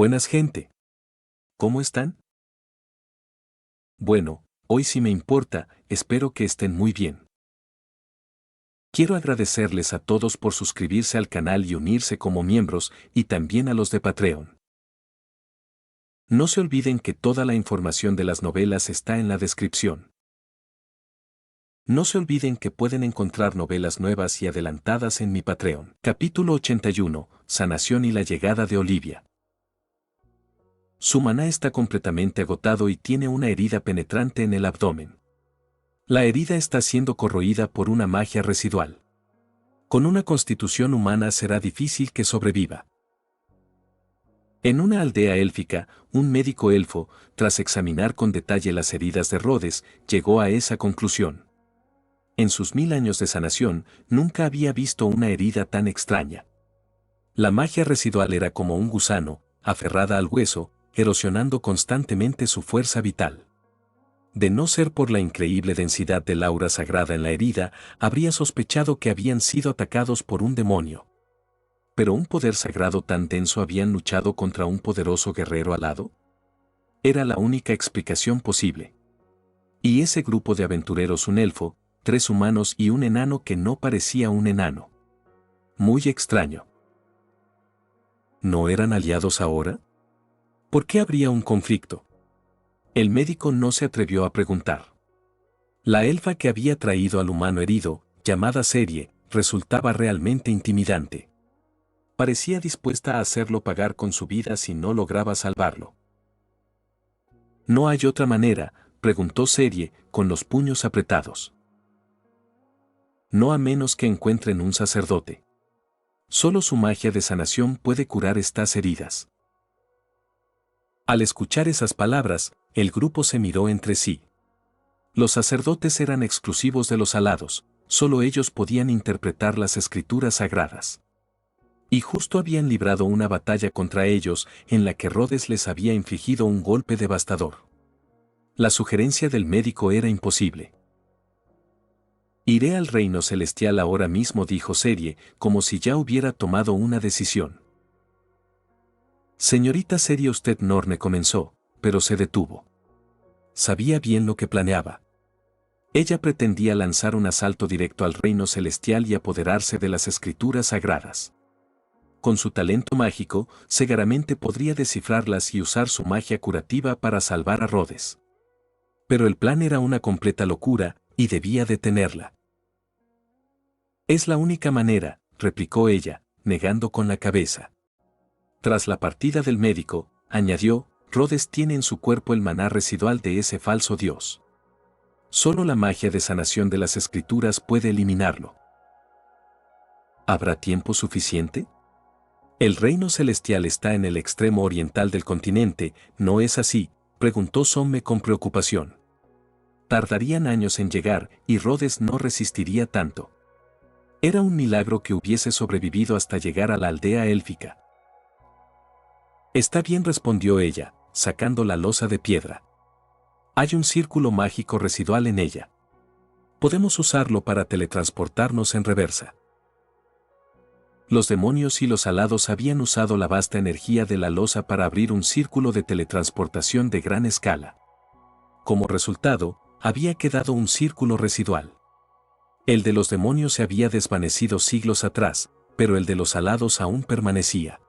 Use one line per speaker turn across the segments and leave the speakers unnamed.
Buenas gente. ¿Cómo están? Bueno, hoy sí me importa, espero que estén muy bien. Quiero agradecerles a todos por suscribirse al canal y unirse como miembros, y también a los de Patreon. No se olviden que toda la información de las novelas está en la descripción. No se olviden que pueden encontrar novelas nuevas y adelantadas en mi Patreon. Capítulo 81, Sanación y la llegada de Olivia. Su maná está completamente agotado y tiene una herida penetrante en el abdomen. La herida está siendo corroída por una magia residual. Con una constitución humana será difícil que sobreviva. En una aldea élfica, un médico elfo, tras examinar con detalle las heridas de Rhodes, llegó a esa conclusión. En sus 1000 años de sanación, nunca había visto una herida tan extraña. La magia residual era como un gusano, aferrada al hueso, erosionando constantemente su fuerza vital. De no ser por la increíble densidad del aura sagrada en la herida, habría sospechado que habían sido atacados por un demonio. ¿Pero un poder sagrado tan denso habían luchado contra un poderoso guerrero alado? Era la única explicación posible. Y ese grupo de aventureros, un elfo, 3 humanos y un enano que no parecía un enano. Muy extraño. ¿No eran aliados ahora? ¿Por qué habría un conflicto? El médico no se atrevió a preguntar. La elfa que había traído al humano herido, llamada Serie, resultaba realmente intimidante. Parecía dispuesta a hacerlo pagar con su vida si no lograba salvarlo. ¿No hay otra manera?, preguntó Serie, con los puños apretados. No, a menos que encuentren un sacerdote. Solo su magia de sanación puede curar estas heridas. Al escuchar esas palabras, el grupo se miró entre sí. Los sacerdotes eran exclusivos de los alados, solo ellos podían interpretar las escrituras sagradas. Y justo habían librado una batalla contra ellos en la que Rhodes les había infligido un golpe devastador. La sugerencia del médico era imposible. Iré al reino celestial ahora mismo, dijo Serie, como si ya hubiera tomado una decisión. Señorita Serie, usted, Norne comenzó, pero se detuvo. Sabía bien lo que planeaba. Ella pretendía lanzar un asalto directo al reino celestial y apoderarse de las escrituras sagradas. Con su talento mágico, seguramente podría descifrarlas y usar su magia curativa para salvar a Rhodes. Pero el plan era una completa locura, y debía detenerla. Es la única manera, replicó ella, negando con la cabeza. Tras la partida del médico, añadió, Rhodes tiene en su cuerpo el maná residual de ese falso dios. Solo la magia de sanación de las escrituras puede eliminarlo. ¿Habrá tiempo suficiente? El reino celestial está en el extremo oriental del continente, ¿no es así?, preguntó Somme con preocupación. Tardarían años en llegar, y Rhodes no resistiría tanto. Era un milagro que hubiese sobrevivido hasta llegar a la aldea élfica. Está bien, respondió ella, sacando la losa de piedra. Hay un círculo mágico residual en ella. Podemos usarlo para teletransportarnos en reversa. Los demonios y los alados habían usado la vasta energía de la losa para abrir un círculo de teletransportación de gran escala. Como resultado, había quedado un círculo residual. El de los demonios se había desvanecido siglos atrás, pero el de los alados aún permanecía.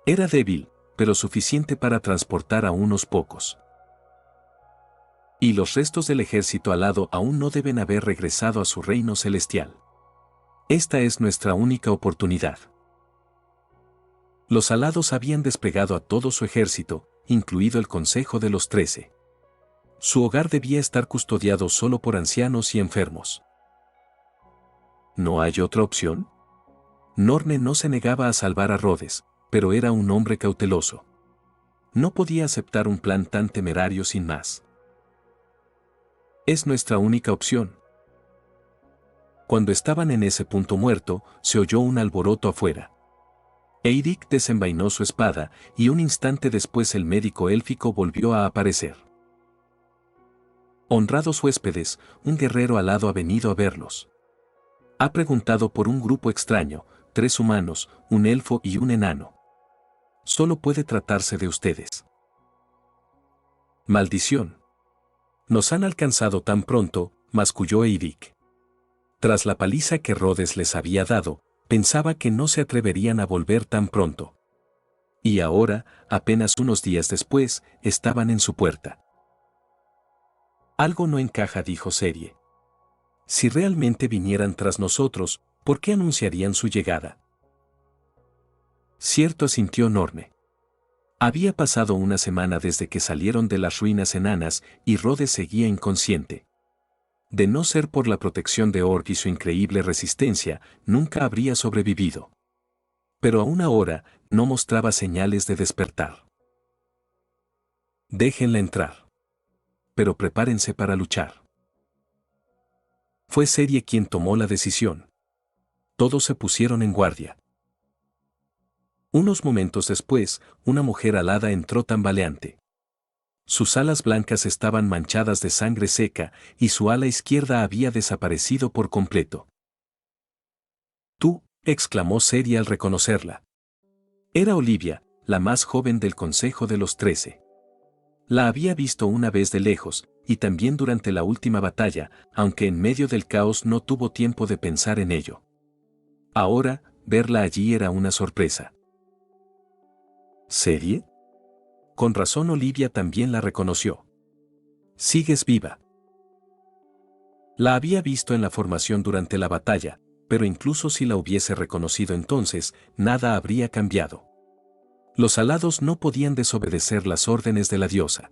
Era débil, pero suficiente para transportar a unos pocos. Y los restos del ejército alado aún no deben haber regresado a su reino celestial. Esta es nuestra única oportunidad. Los alados habían desplegado a todo su ejército, incluido el Consejo de los 13. Su hogar debía estar custodiado solo por ancianos y enfermos. ¿No hay otra opción? Norne no se negaba a salvar a Rhodes, pero era un hombre cauteloso. No podía aceptar un plan tan temerario sin más. Es nuestra única opción. Cuando estaban en ese punto muerto, se oyó un alboroto afuera. Eirik desenvainó su espada, y un instante después el médico élfico volvió a aparecer. Honrados huéspedes, un guerrero alado ha venido a verlos. Ha preguntado por un grupo extraño, 3 humanos, un elfo y un enano. solo puede tratarse de ustedes. Maldición. Nos han alcanzado tan pronto, masculló Eirik. Tras la paliza que Rhodes les había dado, pensaba que no se atreverían a volver tan pronto. Y ahora, apenas unos días después, estaban en su puerta. Algo no encaja, dijo Serie. Si realmente vinieran tras nosotros, ¿por qué anunciarían su llegada? Cierto, asintió Norne. Había pasado una semana desde que salieron de las ruinas enanas y Rhodes seguía inconsciente. De no ser por la protección de Orc y su increíble resistencia, nunca habría sobrevivido. Pero aún ahora, no mostraba señales de despertar. Déjenla entrar. Pero prepárense para luchar. Fue Serie quien tomó la decisión. Todos se pusieron en guardia. Unos momentos después, una mujer alada entró tambaleante. Sus alas blancas estaban manchadas de sangre seca y su ala izquierda había desaparecido por completo. «Tú», exclamó Serie al reconocerla. Era Olivia, la más joven del Consejo de los 13. La había visto una vez de lejos, y también durante la última batalla, aunque en medio del caos no tuvo tiempo de pensar en ello. Ahora, verla allí era una sorpresa. ¿Serie? Con razón Olivia también la reconoció. Sigues viva. La había visto en la formación durante la batalla, pero incluso si la hubiese reconocido entonces, nada habría cambiado. Los alados no podían desobedecer las órdenes de la diosa.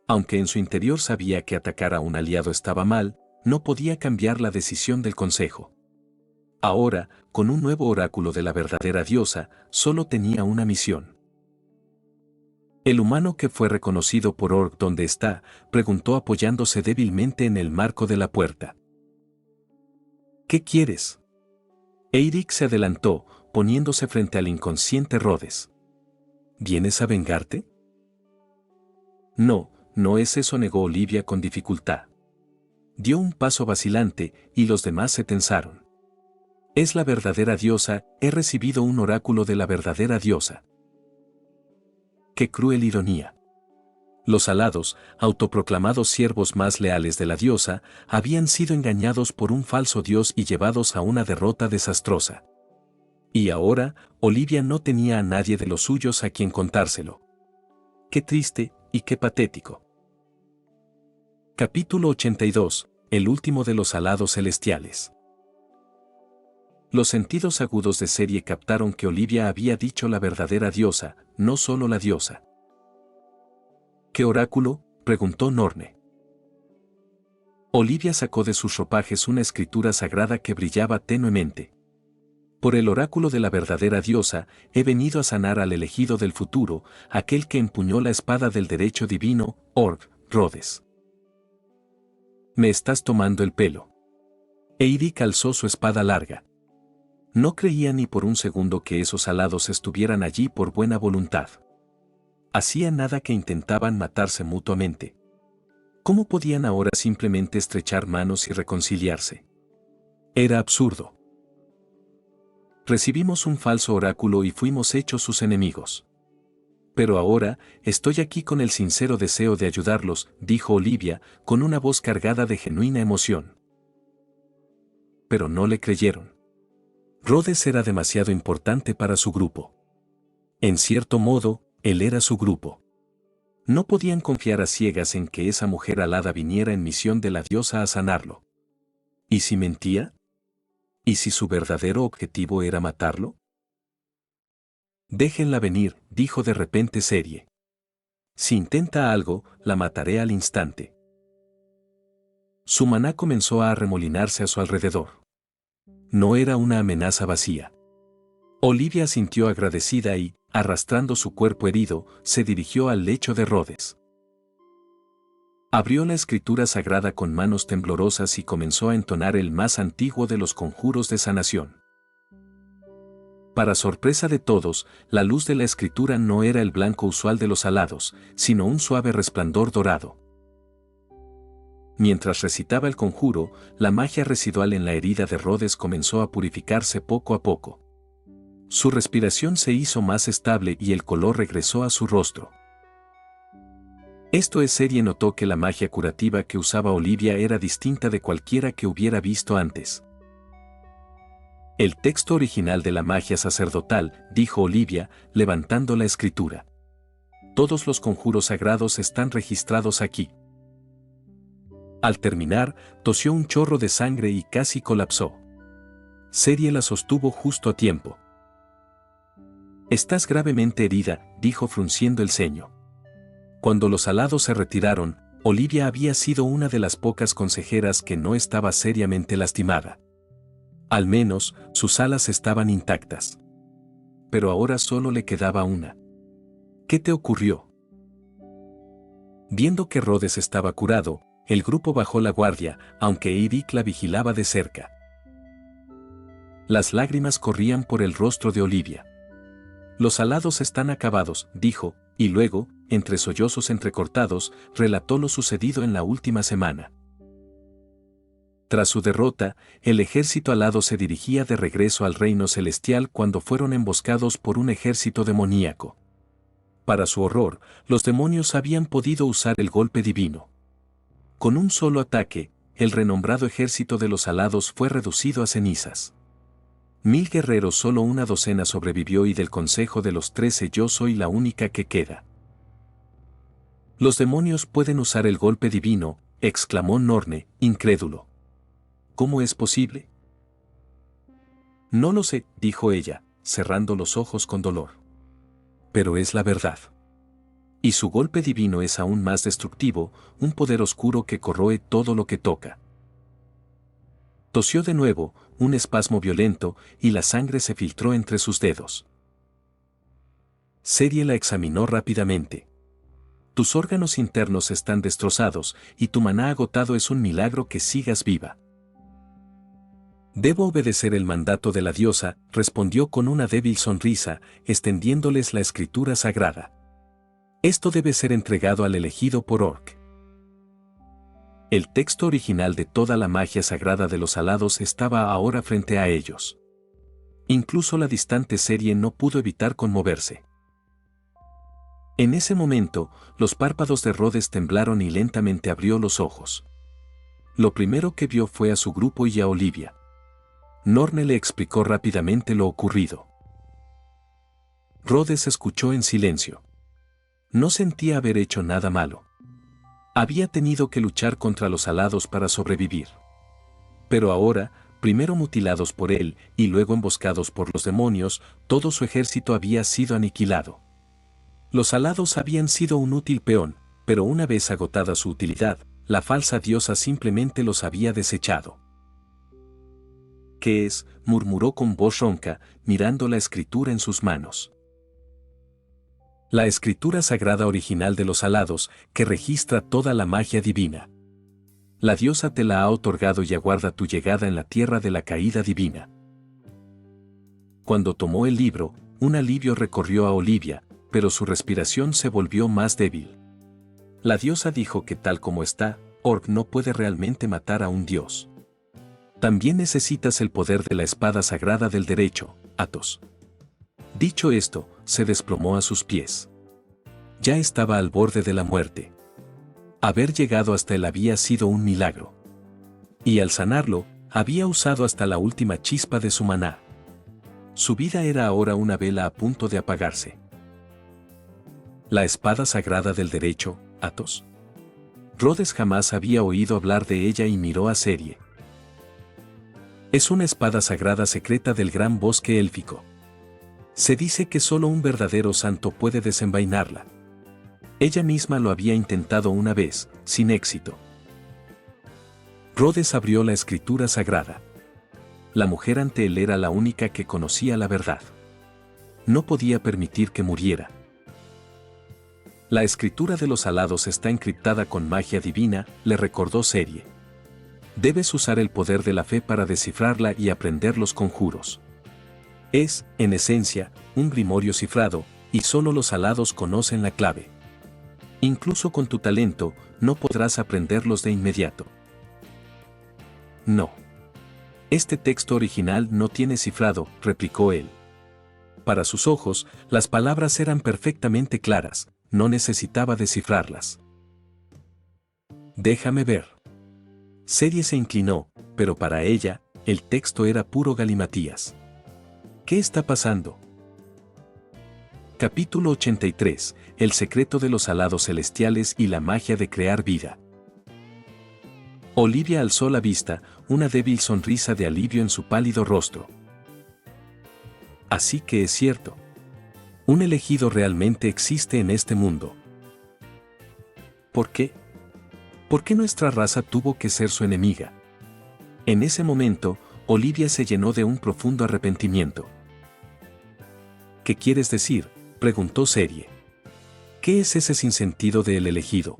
Aunque en su interior sabía que atacar a un aliado estaba mal, no podía cambiar la decisión del consejo. Ahora, con un nuevo oráculo de la verdadera diosa, solo tenía una misión. El humano que fue reconocido por Orc ¿dónde está?, preguntó apoyándose débilmente en el marco de la puerta. ¿Qué quieres? Eirik se adelantó, poniéndose frente al inconsciente Rhodes. ¿Vienes a vengarte? No, no es eso, negó Olivia con dificultad. Dio un paso vacilante y los demás se tensaron. Es la verdadera diosa, he recibido un oráculo de la verdadera diosa. ¡Qué cruel ironía! Los alados, autoproclamados siervos más leales de la diosa, habían sido engañados por un falso dios y llevados a una derrota desastrosa. Y ahora, Olivia no tenía a nadie de los suyos a quien contárselo. ¡Qué triste y qué patético! Capítulo 82, el último de los alados celestiales. Los sentidos agudos de Serie captaron que Olivia había dicho la verdadera diosa, no solo la diosa. ¿Qué oráculo?, preguntó Norne. Olivia sacó de sus ropajes una escritura sagrada que brillaba tenuemente. Por el oráculo de la verdadera diosa, he venido a sanar al elegido del futuro, aquel que empuñó la espada del derecho divino, Orc, Rhodes. Me estás tomando el pelo. Eirik alzó su espada larga. No creía ni por un segundo que esos alados estuvieran allí por buena voluntad. Hacían nada que intentaban matarse mutuamente. ¿Cómo podían ahora simplemente estrechar manos y reconciliarse? Era absurdo. Recibimos un falso oráculo y fuimos hechos sus enemigos. Pero ahora, estoy aquí con el sincero deseo de ayudarlos, dijo Olivia, con una voz cargada de genuina emoción. Pero no le creyeron. Rhodes era demasiado importante para su grupo. En cierto modo, él era su grupo. No podían confiar a ciegas en que esa mujer alada viniera en misión de la diosa a sanarlo. ¿Y si mentía? ¿Y si su verdadero objetivo era matarlo? Déjenla venir, dijo de repente Serie. Si intenta algo, la mataré al instante. Su maná comenzó a arremolinarse a su alrededor. No era una amenaza vacía. Olivia sintió agradecida y, arrastrando su cuerpo herido, se dirigió al lecho de Rhodes. Abrió la escritura sagrada con manos temblorosas y comenzó a entonar el más antiguo de los conjuros de sanación. Para sorpresa de todos, la luz de la escritura no era el blanco usual de los alados, sino un suave resplandor dorado. Mientras recitaba el conjuro, la magia residual en la herida de Rhodes comenzó a purificarse poco a poco. Su respiración se hizo más estable y el color regresó a su rostro. Esto es, Serie notó que la magia curativa que usaba Olivia era distinta de cualquiera que hubiera visto antes. El texto original de la magia sacerdotal, dijo Olivia, levantando la escritura. Todos los conjuros sagrados están registrados aquí. Al terminar, tosió un chorro de sangre y casi colapsó. Serie la sostuvo justo a tiempo. Estás gravemente herida, dijo frunciendo el ceño. Cuando los alados se retiraron, Olivia había sido una de las pocas consejeras que no estaba seriamente lastimada. Al menos, sus alas estaban intactas. Pero ahora solo le quedaba una. ¿Qué te ocurrió? Viendo que Rhodes estaba curado, el grupo bajó la guardia, aunque Eric la vigilaba de cerca. Las lágrimas corrían por el rostro de Olivia. Los alados están acabados, dijo, y luego, entre sollozos entrecortados, relató lo sucedido en la última semana. Tras su derrota, el ejército alado se dirigía de regreso al reino celestial cuando fueron emboscados por un ejército demoníaco. Para su horror, los demonios habían podido usar el golpe divino. Con un solo ataque, el renombrado ejército de los alados fue reducido a cenizas. 1000 guerreros, solo una docena sobrevivió y del consejo de los 13 yo soy la única que queda. Los demonios pueden usar el golpe divino, exclamó Norne, incrédulo. ¿Cómo es posible? No lo sé, dijo ella, cerrando los ojos con dolor. Pero es la verdad. Y su golpe divino es aún más destructivo, un poder oscuro que corroe todo lo que toca. Tosió de nuevo, un espasmo violento, y la sangre se filtró entre sus dedos. Serie la examinó rápidamente. Tus órganos internos están destrozados, y tu maná agotado. Es un milagro que sigas viva. Debo obedecer el mandato de la diosa, respondió con una débil sonrisa, extendiéndoles la escritura sagrada. Esto debe ser entregado al elegido por Orc. El texto original de toda la magia sagrada de los alados estaba ahora frente a ellos. Incluso la distante Serie no pudo evitar conmoverse. En ese momento, los párpados de Rhodes temblaron y lentamente abrió los ojos. Lo primero que vio fue a su grupo y a Olivia. Norne le explicó rápidamente lo ocurrido. Rhodes escuchó en silencio. No sentía haber hecho nada malo. Había tenido que luchar contra los alados para sobrevivir. Pero ahora, primero mutilados por él y luego emboscados por los demonios, todo su ejército había sido aniquilado. Los alados habían sido un útil peón, pero una vez agotada su utilidad, la falsa diosa simplemente los había desechado. ¿Qué es?, murmuró con voz ronca, mirando la escritura en sus manos. La escritura sagrada original de los alados, que registra toda la magia divina. La diosa te la ha otorgado y aguarda tu llegada en la tierra de la caída divina. Cuando tomó el libro, un alivio recorrió a Olivia, pero su respiración se volvió más débil. La diosa dijo que tal como está, Orc no puede realmente matar a un dios. También necesitas el poder de la espada sagrada del derecho, Athos. Dicho esto, se desplomó a sus pies. Ya estaba al borde de la muerte. Haber llegado hasta él había sido un milagro. Y al sanarlo, había usado hasta la última chispa de su maná. Su vida era ahora una vela a punto de apagarse. La espada sagrada del derecho, Athos. Rhodes jamás había oído hablar de ella y miró a Serie. Es una espada sagrada secreta del gran bosque élfico. Se dice que solo un verdadero santo puede desenvainarla. Ella misma lo había intentado una vez, sin éxito. Rhodes abrió la escritura sagrada. La mujer ante él era la única que conocía la verdad. No podía permitir que muriera. La escritura de los alados está encriptada con magia divina, le recordó Serie. Debes usar el poder de la fe para descifrarla y aprender los conjuros. Es, en esencia, un grimorio cifrado, y solo los alados conocen la clave. Incluso con tu talento, no podrás aprenderlos de inmediato. No. Este texto original no tiene cifrado, replicó él. Para sus ojos, las palabras eran perfectamente claras, no necesitaba descifrarlas. Déjame ver. Cerie se inclinó, pero para ella, el texto era puro galimatías. ¿Qué está pasando? Capítulo 83. El secreto de los alados celestiales y la magia de crear vida. Olivia alzó la vista, una débil sonrisa de alivio en su pálido rostro. Así que es cierto. Un elegido realmente existe en este mundo. ¿Por qué? ¿Por qué nuestra raza tuvo que ser su enemiga? En ese momento, Olivia se llenó de un profundo arrepentimiento. ¿Qué quieres decir?, preguntó Cerie. ¿Qué es ese sinsentido de el elegido?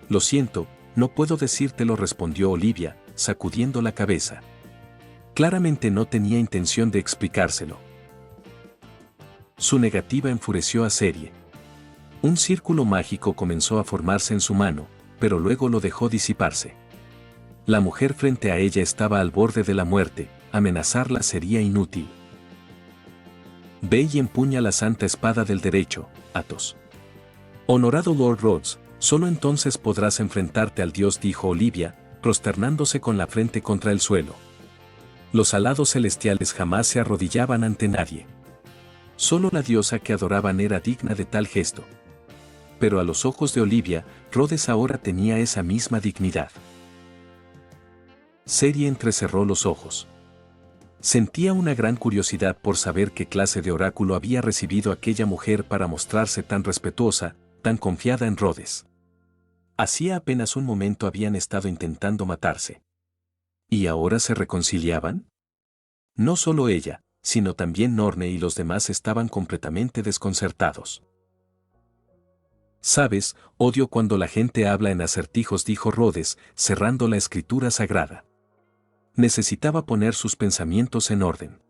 Lo siento, no puedo decírtelo, respondió Olivia, sacudiendo la cabeza. Claramente no tenía intención de explicárselo. Su negativa enfureció a Cerie. Un círculo mágico comenzó a formarse en su mano, pero luego lo dejó disiparse. La mujer frente a ella estaba al borde de la muerte, amenazarla sería inútil. Ve y empuña la santa espada del derecho, Athos. Honorado Lord Rhodes, solo entonces podrás enfrentarte al dios, dijo Olivia, prosternándose con la frente contra el suelo. Los alados celestiales jamás se arrodillaban ante nadie. Solo la diosa que adoraban era digna de tal gesto. Pero a los ojos de Olivia, Rhodes ahora tenía esa misma dignidad. Cerie entrecerró los ojos. Sentía una gran curiosidad por saber qué clase de oráculo había recibido aquella mujer para mostrarse tan respetuosa, tan confiada en Rhodes. Hacía apenas un momento habían estado intentando matarse. ¿Y ahora se reconciliaban? No solo ella, sino también Norne y los demás estaban completamente desconcertados. Sabes, odio cuando la gente habla en acertijos, dijo Rhodes, cerrando la escritura sagrada. Necesitaba poner sus pensamientos en orden.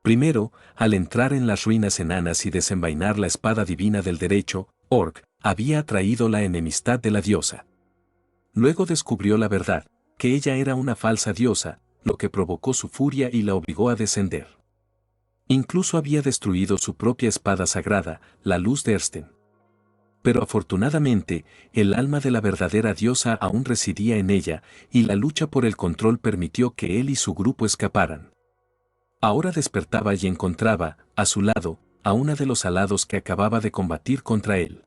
Primero, al entrar en las ruinas enanas y desenvainar la espada divina del derecho, Orc había atraído la enemistad de la diosa. Luego descubrió la verdad, que ella era una falsa diosa, lo que provocó su furia y la obligó a descender. Incluso había destruido su propia espada sagrada, la luz de Ersten. Pero afortunadamente, el alma de la verdadera diosa aún residía en ella, y la lucha por el control permitió que él y su grupo escaparan. Ahora despertaba y encontraba, a su lado, a una de los alados que acababa de combatir contra él.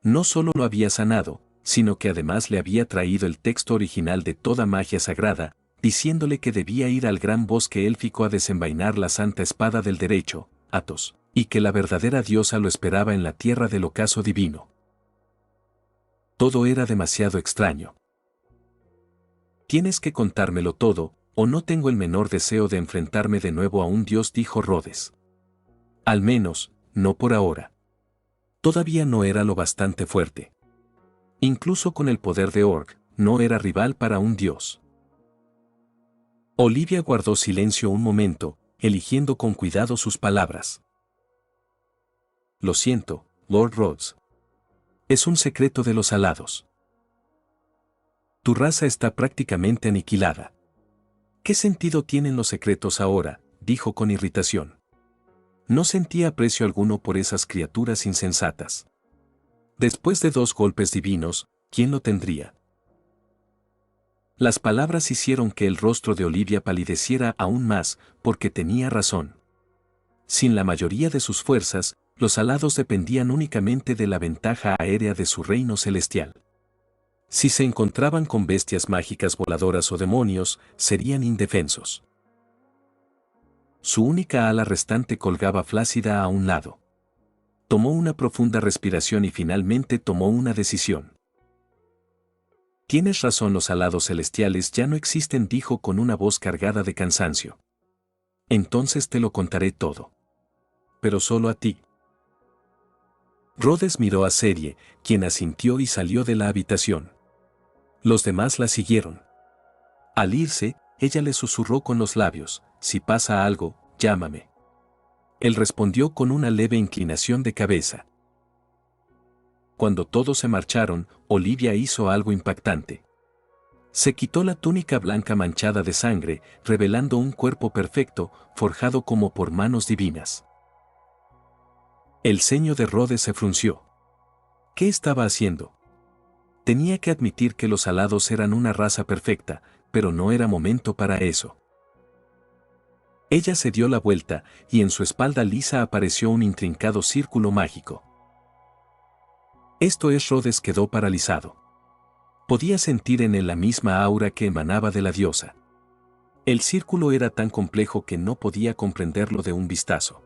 No solo lo había sanado, sino que además le había traído el texto original de toda magia sagrada, diciéndole que debía ir al gran bosque élfico a desenvainar la santa espada del derecho, Athos, y que la verdadera diosa lo esperaba en la tierra del ocaso divino. Todo era demasiado extraño. Tienes que contármelo todo, o no tengo el menor deseo de enfrentarme de nuevo a un dios, dijo Rhodes. Al menos, no por ahora. Todavía no era lo bastante fuerte. Incluso con el poder de Orc, no era rival para un dios. Olivia guardó silencio un momento, eligiendo con cuidado sus palabras. Lo siento, Lord Rhodes. Es un secreto de los alados. Tu raza está prácticamente aniquilada. ¿Qué sentido tienen los secretos ahora?, dijo con irritación. No sentía aprecio alguno por esas criaturas insensatas. Después de 2 golpes divinos, ¿quién lo tendría? Las palabras hicieron que el rostro de Olivia palideciera aún más, porque tenía razón. Sin la mayoría de sus fuerzas, los alados dependían únicamente de la ventaja aérea de su reino celestial. Si se encontraban con bestias mágicas voladoras o demonios, serían indefensos. Su única ala restante colgaba flácida a un lado. Tomó una profunda respiración y finalmente tomó una decisión. Tienes razón, los alados celestiales ya no existen, dijo con una voz cargada de cansancio. Entonces te lo contaré todo. Pero solo a ti. Rhodes miró a Cerie, quien asintió y salió de la habitación. Los demás la siguieron. Al irse, ella le susurró con los labios, si pasa algo, llámame. Él respondió con una leve inclinación de cabeza. Cuando todos se marcharon, Olivia hizo algo impactante. Se quitó la túnica blanca manchada de sangre, revelando un cuerpo perfecto, forjado como por manos divinas. El ceño de Rhodes se frunció. ¿Qué estaba haciendo? Tenía que admitir que los alados eran una raza perfecta, pero no era momento para eso. Ella se dio la vuelta, y en su espalda lisa apareció un intrincado círculo mágico. Esto es, Rhodes quedó paralizado. Podía sentir en él la misma aura que emanaba de la diosa. El círculo era tan complejo que no podía comprenderlo de un vistazo.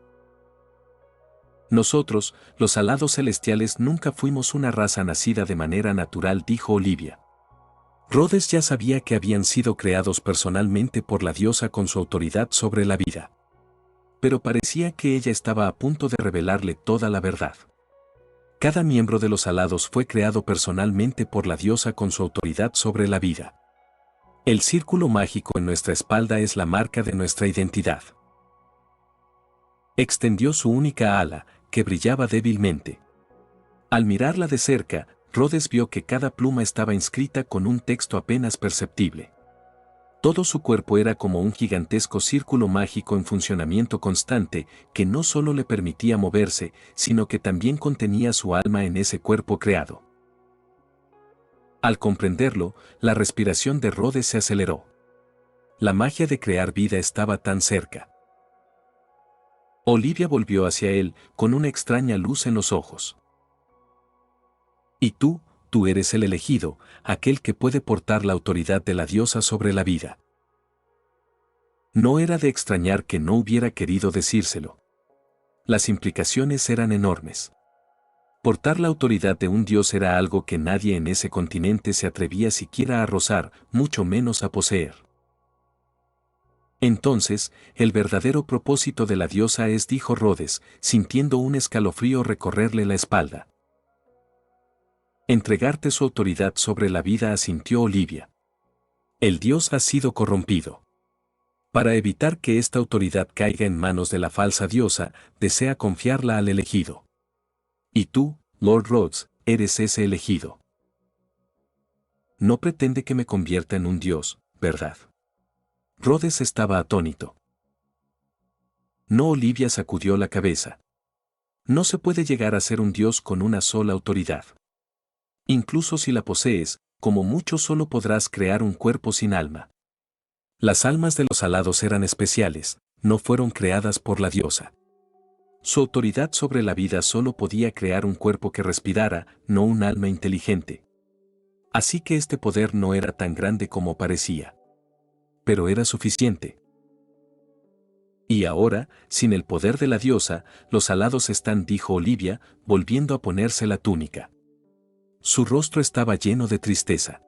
Nosotros, los alados celestiales, nunca fuimos una raza nacida de manera natural, dijo Olivia. Rhodes ya sabía que habían sido creados personalmente por la diosa con su autoridad sobre la vida. Pero parecía que ella estaba a punto de revelarle toda la verdad. Cada miembro de los alados fue creado personalmente por la diosa con su autoridad sobre la vida. El círculo mágico en nuestra espalda es la marca de nuestra identidad. Extendió su única ala, que brillaba débilmente. Al mirarla de cerca, Rhodes vio que cada pluma estaba inscrita con un texto apenas perceptible. Todo su cuerpo era como un gigantesco círculo mágico en funcionamiento constante, que no solo le permitía moverse, sino que también contenía su alma en ese cuerpo creado. Al comprenderlo, la respiración de Rhodes se aceleró. La magia de crear vida estaba tan cerca. Olivia volvió hacia él, con una extraña luz en los ojos. Y tú eres el elegido, aquel que puede portar la autoridad de la diosa sobre la vida. No era de extrañar que no hubiera querido decírselo. Las implicaciones eran enormes. Portar la autoridad de un dios era algo que nadie en ese continente se atrevía siquiera a rozar, mucho menos a poseer. Entonces, el verdadero propósito de la diosa es, dijo Rhodes, sintiendo un escalofrío recorrerle la espalda. Entregarte su autoridad sobre la vida, asintió Olivia. El dios ha sido corrompido. Para evitar que esta autoridad caiga en manos de la falsa diosa, desea confiarla al elegido. Y tú, Lord Rhodes, eres ese elegido. No pretende que me convierta en un dios, ¿verdad? Rhodes estaba atónito. No, Olivia sacudió la cabeza. No se puede llegar a ser un dios con una sola autoridad. Incluso si la posees, como mucho solo podrás crear un cuerpo sin alma. Las almas de los alados eran especiales, no fueron creadas por la diosa. Su autoridad sobre la vida solo podía crear un cuerpo que respirara, no un alma inteligente. Así que este poder no era tan grande como parecía. Pero era suficiente. Y ahora, sin el poder de la diosa, los alados están, dijo Olivia, volviendo a ponerse la túnica. Su rostro estaba lleno de tristeza.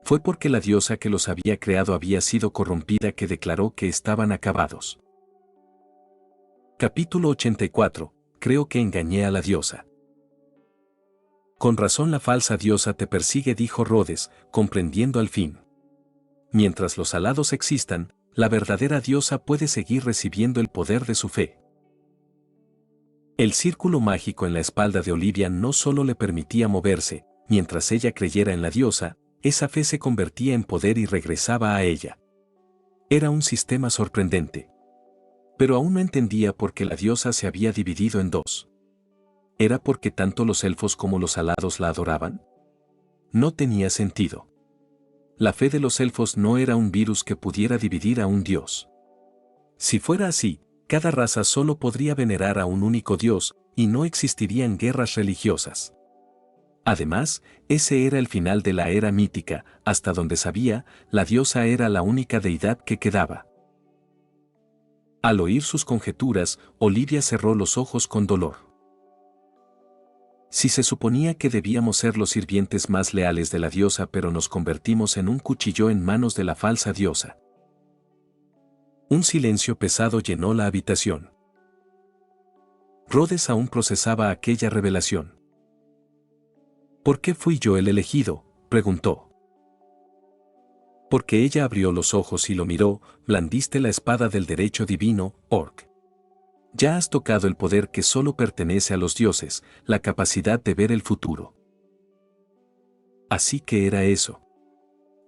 Fue porque la diosa que los había creado había sido corrompida que declaró que estaban acabados. Capítulo 84. Creo que engañé a la diosa. Con razón la falsa diosa te persigue, dijo Rhodes, comprendiendo al fin. Mientras los alados existan, la verdadera diosa puede seguir recibiendo el poder de su fe. El círculo mágico en la espalda de Olivia no solo le permitía moverse, mientras ella creyera en la diosa, esa fe se convertía en poder y regresaba a ella. Era un sistema sorprendente. Pero aún no entendía por qué la diosa se había dividido en dos. ¿Era porque tanto los elfos como los alados la adoraban? No tenía sentido. La fe de los elfos no era un virus que pudiera dividir a un dios. Si fuera así, cada raza solo podría venerar a un único dios, y no existirían guerras religiosas. Además, ese era el final de la era mítica, hasta donde sabía, la diosa era la única deidad que quedaba. Al oír sus conjeturas, Olivia cerró los ojos con dolor. Si se suponía que debíamos ser los sirvientes más leales de la diosa, pero nos convertimos en un cuchillo en manos de la falsa diosa. Un silencio pesado llenó la habitación. Rhodes aún procesaba aquella revelación. ¿Por qué fui yo el elegido?, preguntó. Porque ella abrió los ojos y lo miró, blandiste la espada del derecho divino, Orc. Ya has tocado el poder que solo pertenece a los dioses, la capacidad de ver el futuro. Así que era eso.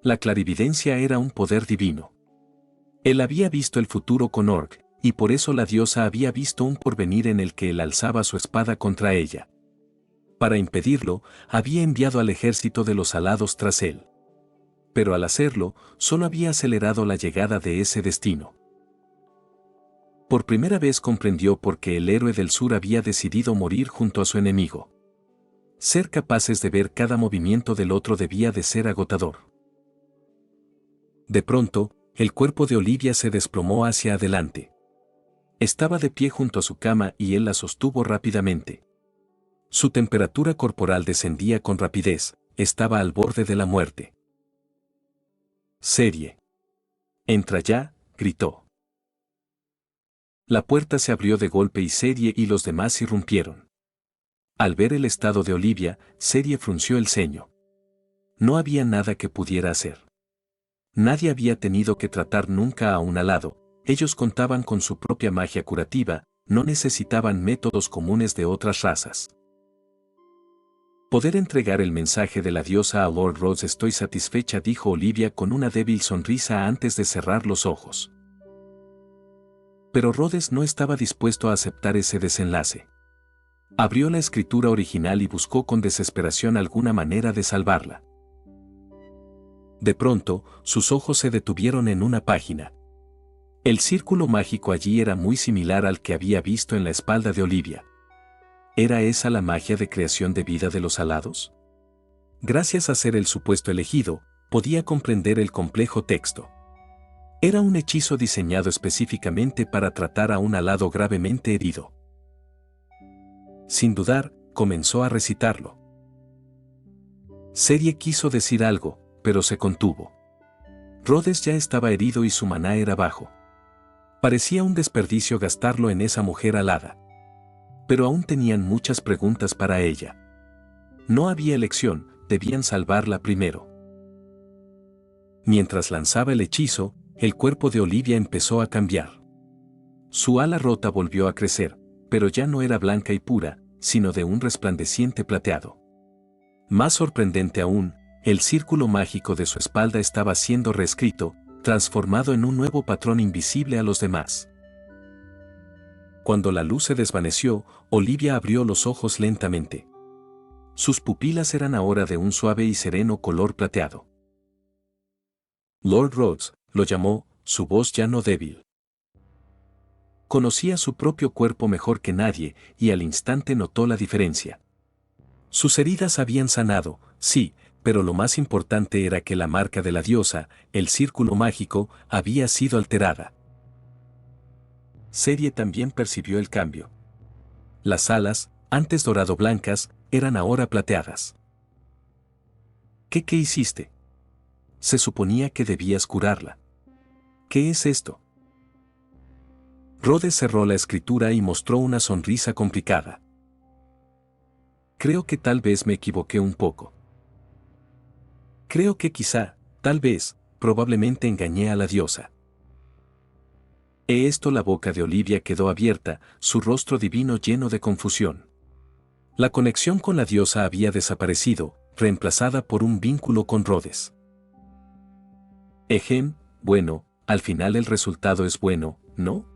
La clarividencia era un poder divino. Él había visto el futuro con Orc, y por eso la diosa había visto un porvenir en el que él alzaba su espada contra ella. Para impedirlo, había enviado al ejército de los alados tras él. Pero al hacerlo, solo había acelerado la llegada de ese destino. Por primera vez comprendió por qué el héroe del sur había decidido morir junto a su enemigo. Ser capaces de ver cada movimiento del otro debía de ser agotador. De pronto, el cuerpo de Olivia se desplomó hacia adelante. Estaba de pie junto a su cama y él la sostuvo rápidamente. Su temperatura corporal descendía con rapidez, estaba al borde de la muerte. «Serie. Entra ya», gritó. La puerta se abrió de golpe y Serie y los demás irrumpieron. Al ver el estado de Olivia, Serie frunció el ceño. No había nada que pudiera hacer. Nadie había tenido que tratar nunca a un alado, ellos contaban con su propia magia curativa, no necesitaban métodos comunes de otras razas. Poder entregar el mensaje de la diosa a Lord Rhodes. Estoy satisfecha, dijo Olivia con una débil sonrisa antes de cerrar los ojos. Pero Rhodes no estaba dispuesto a aceptar ese desenlace. Abrió la escritura original y buscó con desesperación alguna manera de salvarla. De pronto, sus ojos se detuvieron en una página. El círculo mágico allí era muy similar al que había visto en la espalda de Olivia. ¿Era esa la magia de creación de vida de los alados? Gracias a ser el supuesto elegido, podía comprender el complejo texto. Era un hechizo diseñado específicamente para tratar a un alado gravemente herido. Sin dudar, comenzó a recitarlo. Serie quiso decir algo, pero se contuvo. Rhodes ya estaba herido y su maná era bajo. Parecía un desperdicio gastarlo en esa mujer alada. Pero aún tenían muchas preguntas para ella. No había elección, debían salvarla primero. Mientras lanzaba el hechizo, el cuerpo de Olivia empezó a cambiar. Su ala rota volvió a crecer, pero ya no era blanca y pura, sino de un resplandeciente plateado. Más sorprendente aún, el círculo mágico de su espalda estaba siendo reescrito, transformado en un nuevo patrón invisible a los demás. Cuando la luz se desvaneció, Olivia abrió los ojos lentamente. Sus pupilas eran ahora de un suave y sereno color plateado. Lord Rhodes, lo llamó, su voz ya no débil. Conocía su propio cuerpo mejor que nadie, y al instante notó la diferencia. Sus heridas habían sanado, sí, pero lo más importante era que la marca de la diosa, el círculo mágico, había sido alterada. Serie también percibió el cambio. Las alas, antes dorado blancas, eran ahora plateadas. ¿Qué hiciste? Se suponía que debías curarla. ¿Qué es esto? Rhodes cerró la escritura y mostró una sonrisa complicada. Creo que tal vez me equivoqué un poco. Creo que quizá, tal vez, probablemente engañé a la diosa. La boca de Olivia quedó abierta, su rostro divino lleno de confusión. La conexión con la diosa había desaparecido, reemplazada por un vínculo con Rhodes. Bueno, al final el resultado es bueno, ¿no?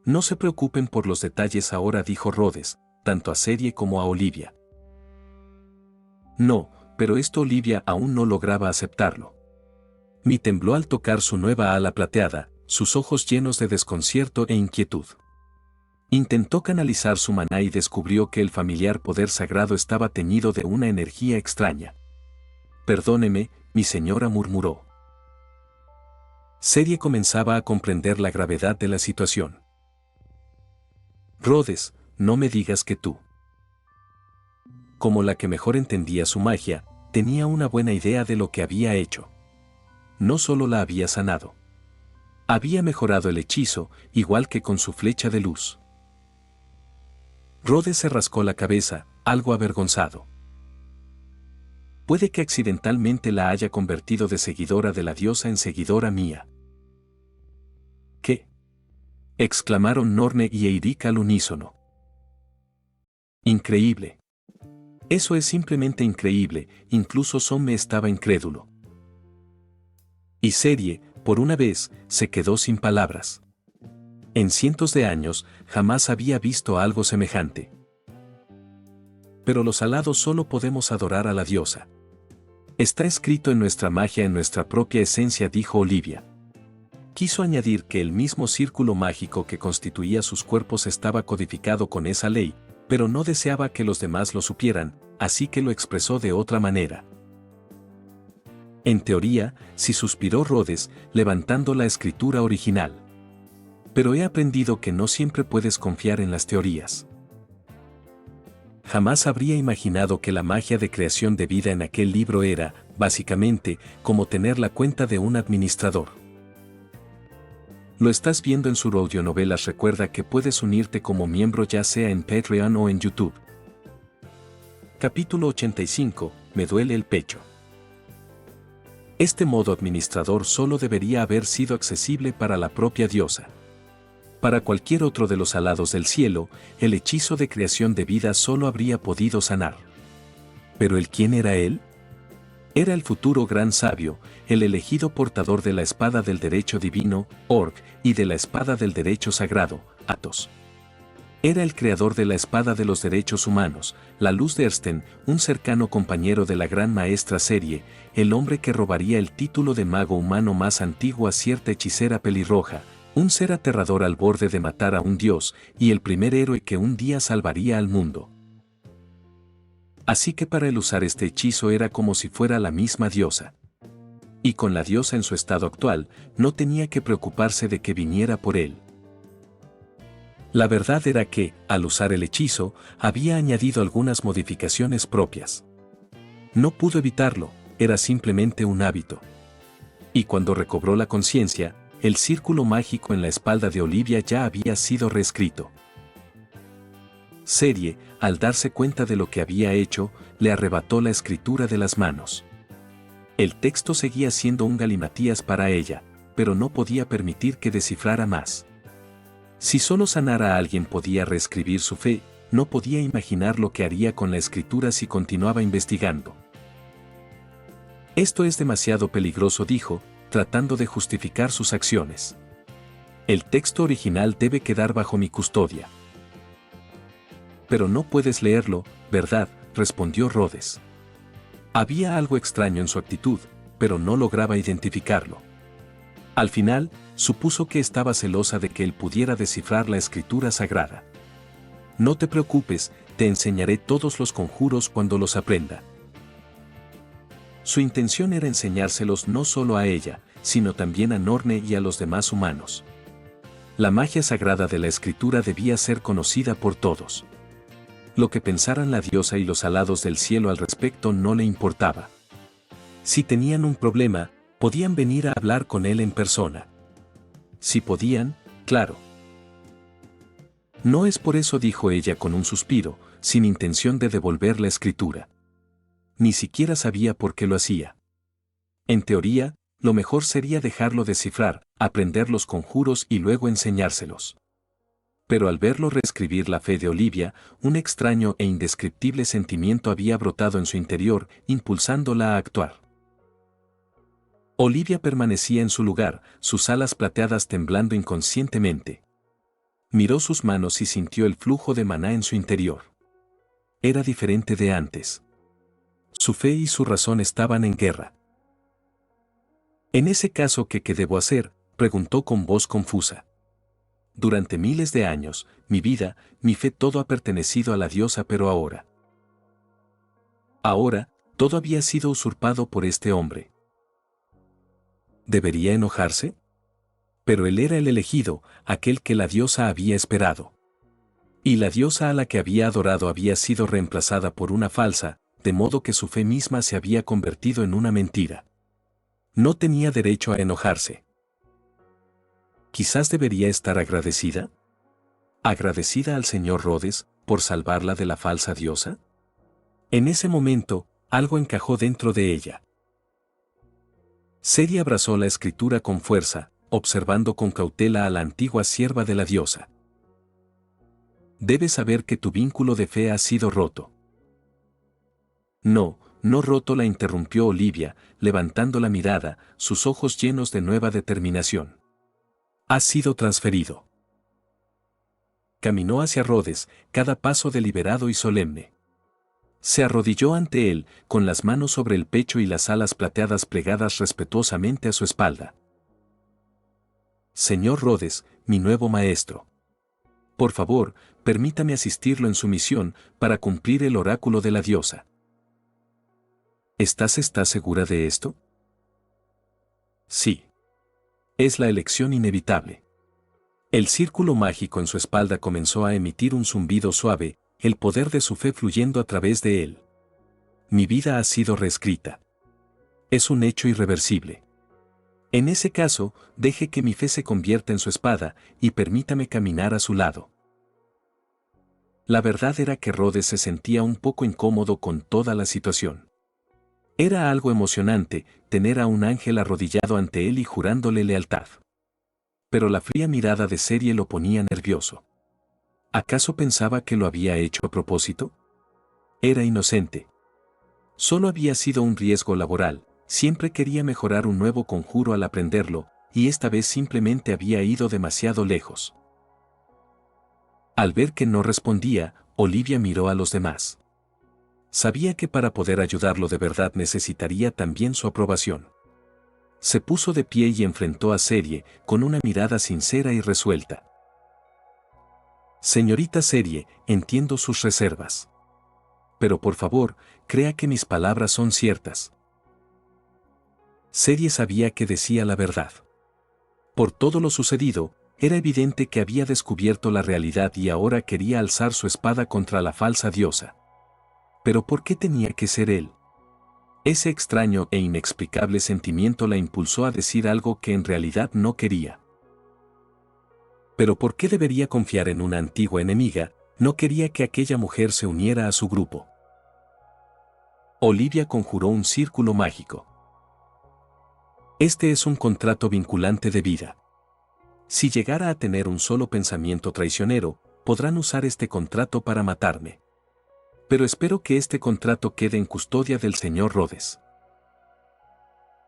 No se preocupen por los detalles ahora, dijo Rhodes, tanto a Serie como a Olivia. No, pero esto Olivia aún no lograba aceptarlo. Mi tembló al tocar su nueva ala plateada, sus ojos llenos de desconcierto e inquietud. Intentó canalizar su maná y descubrió que el familiar poder sagrado estaba teñido de una energía extraña. Perdóneme, mi señora, murmuró. Serie comenzaba a comprender la gravedad de la situación. Rhodes, no me digas que tú. Como la que mejor entendía su magia, tenía una buena idea de lo que había hecho. No solo la había sanado. Había mejorado el hechizo, igual que con su flecha de luz. Rhodes se rascó la cabeza, algo avergonzado. Puede que accidentalmente la haya convertido de seguidora de la diosa en seguidora mía. ¿Qué? Exclamaron Norne y Eirik al unísono. Increíble. Eso es simplemente increíble, incluso Somme estaba incrédulo. Y Serie, por una vez, se quedó sin palabras. En cientos de años, jamás había visto algo semejante. Pero los alados solo podemos adorar a la diosa. Está escrito en nuestra magia, en nuestra propia esencia, dijo Olivia. Quiso añadir que el mismo círculo mágico que constituía sus cuerpos estaba codificado con esa ley, pero no deseaba que los demás lo supieran, así que lo expresó de otra manera. En teoría, sí, suspiró Rhodes, levantando la escritura original. Pero he aprendido que no siempre puedes confiar en las teorías. Jamás habría imaginado que la magia de creación de vida en aquel libro era, básicamente, como tener la cuenta de un administrador. Lo estás viendo en sus audionovelas. Recuerda que puedes unirte como miembro ya sea en Patreon o en YouTube. Capítulo 85. Me duele el pecho. Este modo administrador solo debería haber sido accesible para la propia diosa. Para cualquier otro de los alados del cielo, el hechizo de creación de vida solo habría podido sanar. ¿Pero quién era él? Era el futuro gran sabio, el elegido portador de la espada del derecho divino, Orc, y de la espada del derecho sagrado, Athos. Era el creador de la espada de los derechos humanos, la luz de Ersten, un cercano compañero de la gran maestra Serie, el hombre que robaría el título de mago humano más antiguo a cierta hechicera pelirroja, un ser aterrador al borde de matar a un dios, y el primer héroe que un día salvaría al mundo. Así que para él usar este hechizo era como si fuera la misma diosa. Y con la diosa en su estado actual, no tenía que preocuparse de que viniera por él. La verdad era que, al usar el hechizo, había añadido algunas modificaciones propias. No pudo evitarlo, era simplemente un hábito. Y cuando recobró la conciencia, el círculo mágico en la espalda de Olivia ya había sido reescrito. Serie, al darse cuenta de lo que había hecho, le arrebató la escritura de las manos. El texto seguía siendo un galimatías para ella, pero no podía permitir que descifrara más. Si solo sanara a alguien podía reescribir su fe, no podía imaginar lo que haría con la escritura si continuaba investigando. Esto es demasiado peligroso, dijo, tratando de justificar sus acciones. El texto original debe quedar bajo mi custodia. Pero no puedes leerlo, ¿verdad?, respondió Rhodes. Había algo extraño en su actitud, pero no lograba identificarlo. Al final, supuso que estaba celosa de que él pudiera descifrar la escritura sagrada. No te preocupes, te enseñaré todos los conjuros cuando los aprenda. Su intención era enseñárselos no solo a ella, sino también a Norne y a los demás humanos. La magia sagrada de la escritura debía ser conocida por todos. Lo que pensaran la diosa y los alados del cielo al respecto no le importaba. Si tenían un problema, podían venir a hablar con él en persona. Si podían, claro. No es por eso, dijo ella con un suspiro, sin intención de devolver la escritura. Ni siquiera sabía por qué lo hacía. En teoría, lo mejor sería dejarlo descifrar, aprender los conjuros y luego enseñárselos. Pero al verlo reescribir la fe de Olivia, un extraño e indescriptible sentimiento había brotado en su interior, impulsándola a actuar. Olivia permanecía en su lugar, sus alas plateadas temblando inconscientemente. Miró sus manos y sintió el flujo de maná en su interior. Era diferente de antes. Su fe y su razón estaban en guerra. En ese caso, ¿qué debo hacer?, preguntó con voz confusa. Durante miles de años, mi vida, mi fe, todo ha pertenecido a la diosa, pero ahora, todo había sido usurpado por este hombre. ¿Debería enojarse? Pero él era el elegido, aquel que la diosa había esperado. Y la diosa a la que había adorado había sido reemplazada por una falsa, de modo que su fe misma se había convertido en una mentira. No tenía derecho a enojarse. Quizás debería estar agradecida. ¿Agradecida al señor Rhodes por salvarla de la falsa diosa? En ese momento, algo encajó dentro de ella. Serie abrazó la escritura con fuerza, observando con cautela a la antigua sierva de la diosa. Debes saber que tu vínculo de fe ha sido roto. No, No roto, la interrumpió Olivia, levantando la mirada, sus ojos llenos de nueva determinación. Has sido transferido. Caminó hacia Rhodes, cada paso deliberado y solemne. Se arrodilló ante él, con las manos sobre el pecho y las alas plateadas plegadas respetuosamente a su espalda. Señor Rhodes, mi nuevo maestro. Por favor, permítame asistirlo en su misión para cumplir el oráculo de la diosa. ¿Estás segura de esto? Sí. Es la elección inevitable. El círculo mágico en su espalda comenzó a emitir un zumbido suave, el poder de su fe fluyendo a través de él. Mi vida ha sido reescrita. Es un hecho irreversible. En ese caso, deje que mi fe se convierta en su espada y permítame caminar a su lado. La verdad era que Rhodes se sentía un poco incómodo con toda la situación. Era algo emocionante tener a un ángel arrodillado ante él y jurándole lealtad. Pero la fría mirada de Cerie lo ponía nervioso. ¿Acaso pensaba que lo había hecho a propósito? Era inocente. Solo había sido un riesgo laboral, siempre quería mejorar un nuevo conjuro al aprenderlo, y esta vez simplemente había ido demasiado lejos. Al ver que no respondía, Olivia miró a los demás. Sabía que para poder ayudarlo de verdad necesitaría también su aprobación. Se puso de pie y enfrentó a Cerie, con una mirada sincera y resuelta. Señorita Cerie, entiendo sus reservas. Pero por favor, crea que mis palabras son ciertas. Cerie sabía que decía la verdad. Por todo lo sucedido, era evidente que había descubierto la realidad y ahora quería alzar su espada contra la falsa diosa. ¿Pero por qué tenía que ser él? Ese extraño e inexplicable sentimiento la impulsó a decir algo que en realidad no quería. ¿Pero por qué debería confiar en una antigua enemiga? No quería que aquella mujer se uniera a su grupo. Olivia conjuró un círculo mágico. Este es un contrato vinculante de vida. Si llegara a tener un solo pensamiento traicionero, podrán usar este contrato para matarme. Pero espero que este contrato quede en custodia del señor Rhodes.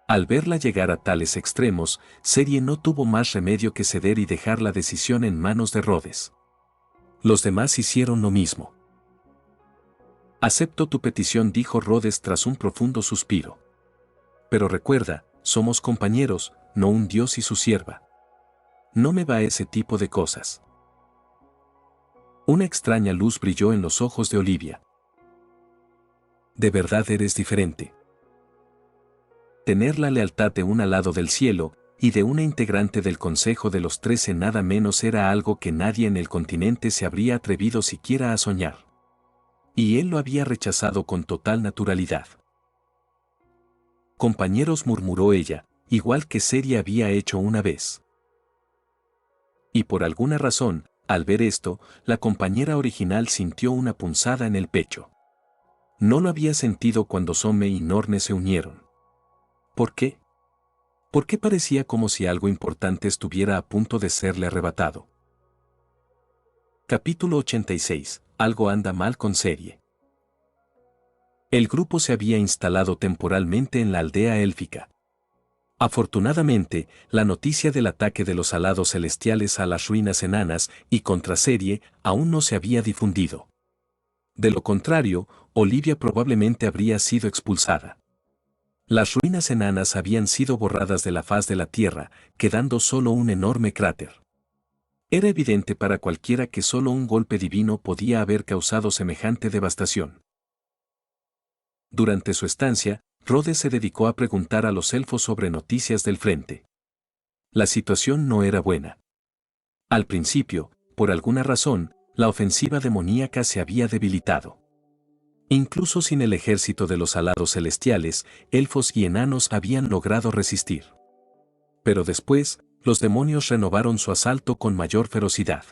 Al verla llegar a tales extremos, Cerie no tuvo más remedio que ceder y dejar la decisión en manos de Rhodes. Los demás hicieron lo mismo. Acepto tu petición, dijo Rhodes tras un profundo suspiro. Pero recuerda, somos compañeros, no un dios y su sierva. No me va ese tipo de cosas. Una extraña luz brilló en los ojos de Olivia. De verdad eres diferente. Tener la lealtad de un alado del cielo y de una integrante del Consejo de los 13 nada menos era algo que nadie en el continente se habría atrevido siquiera a soñar. Y él lo había rechazado con total naturalidad. Compañeros, murmuró ella, igual que Cerie había hecho una vez. Y por alguna razón, al ver esto, la compañera original sintió una punzada en el pecho. No lo había sentido cuando Some y Norne se unieron. ¿Por qué? ¿Por qué parecía como si algo importante estuviera a punto de serle arrebatado? Capítulo 86. Algo anda mal con Cerie. El grupo se había instalado temporalmente en la aldea élfica. Afortunadamente, la noticia del ataque de los alados celestiales a las ruinas enanas y contra Cerie aún no se había difundido. De lo contrario, Olivia probablemente habría sido expulsada. Las ruinas enanas habían sido borradas de la faz de la tierra, quedando solo un enorme cráter. Era evidente para cualquiera que solo un golpe divino podía haber causado semejante devastación. Durante su estancia, Rhodes se dedicó a preguntar a los elfos sobre noticias del frente. La situación no era buena. Al principio, por alguna razón, la ofensiva demoníaca se había debilitado. Incluso sin el ejército de los alados celestiales, elfos y enanos habían logrado resistir. Pero después, los demonios renovaron su asalto con mayor ferocidad.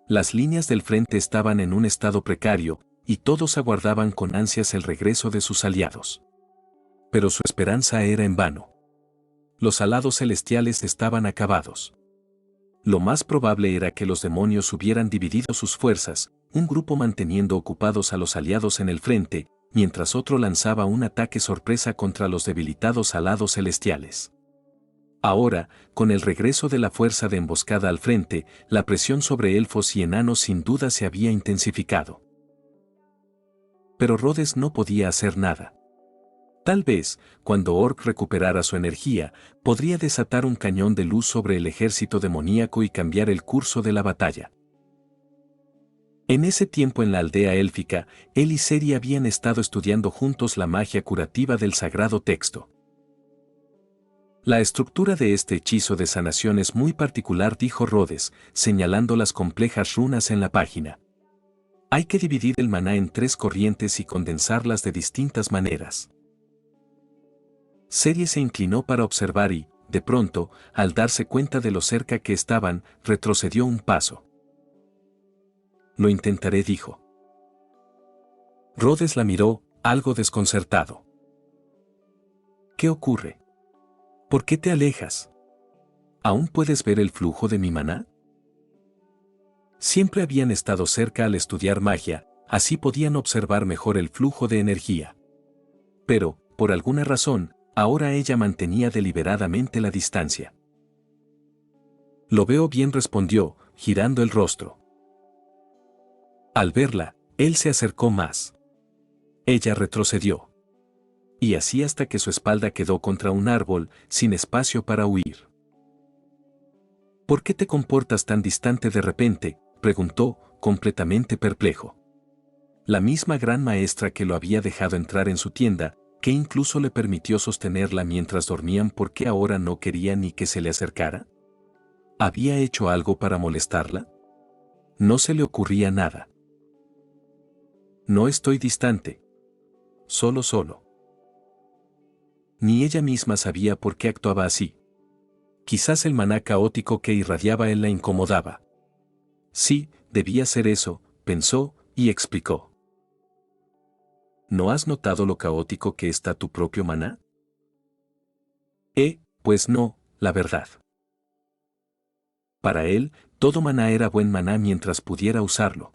Las líneas del frente estaban en un estado precario, y todos aguardaban con ansias el regreso de sus aliados. Pero su esperanza era en vano. Los alados celestiales estaban acabados. Lo más probable era que los demonios hubieran dividido sus fuerzas, un grupo manteniendo ocupados a los aliados en el frente, mientras otro lanzaba un ataque sorpresa contra los debilitados alados celestiales. Ahora, con el regreso de la fuerza de emboscada al frente, la presión sobre elfos y enanos sin duda se había intensificado. Pero Rhodes no podía hacer nada. Tal vez, cuando Orc recuperara su energía, podría desatar un cañón de luz sobre el ejército demoníaco y cambiar el curso de la batalla. En ese tiempo en la aldea élfica, él y Ciri habían estado estudiando juntos la magia curativa del sagrado texto. La estructura de este hechizo de sanación es muy particular, dijo Rhodes, señalando las complejas runas en la página. Hay que dividir el maná en 3 corrientes y condensarlas de distintas maneras. Ciri se inclinó para observar y, de pronto, al darse cuenta de lo cerca que estaban, retrocedió un paso. Lo intentaré, dijo. Rhodes la miró, algo desconcertado. ¿Qué ocurre? ¿Por qué te alejas? ¿Aún puedes ver el flujo de mi maná? Siempre habían estado cerca al estudiar magia, así podían observar mejor el flujo de energía. Pero, por alguna razón, ahora ella mantenía deliberadamente la distancia. Lo veo bien, respondió, girando el rostro. Al verla, él se acercó más. Ella retrocedió. Y así hasta que su espalda quedó contra un árbol, sin espacio para huir. ¿Por qué te comportas tan distante de repente?, preguntó, completamente perplejo. La misma gran maestra que lo había dejado entrar en su tienda, que incluso le permitió sostenerla mientras dormían, ¿por qué ahora no quería ni que se le acercara? ¿Había hecho algo para molestarla? No se le ocurría nada. No estoy distante. Solo. Ni ella misma sabía por qué actuaba así. Quizás el maná caótico que irradiaba él la incomodaba. Sí, debía ser eso, pensó, y explicó. ¿No has notado lo caótico que está tu propio maná? Pues no, la verdad. Para él, todo maná era buen maná mientras pudiera usarlo.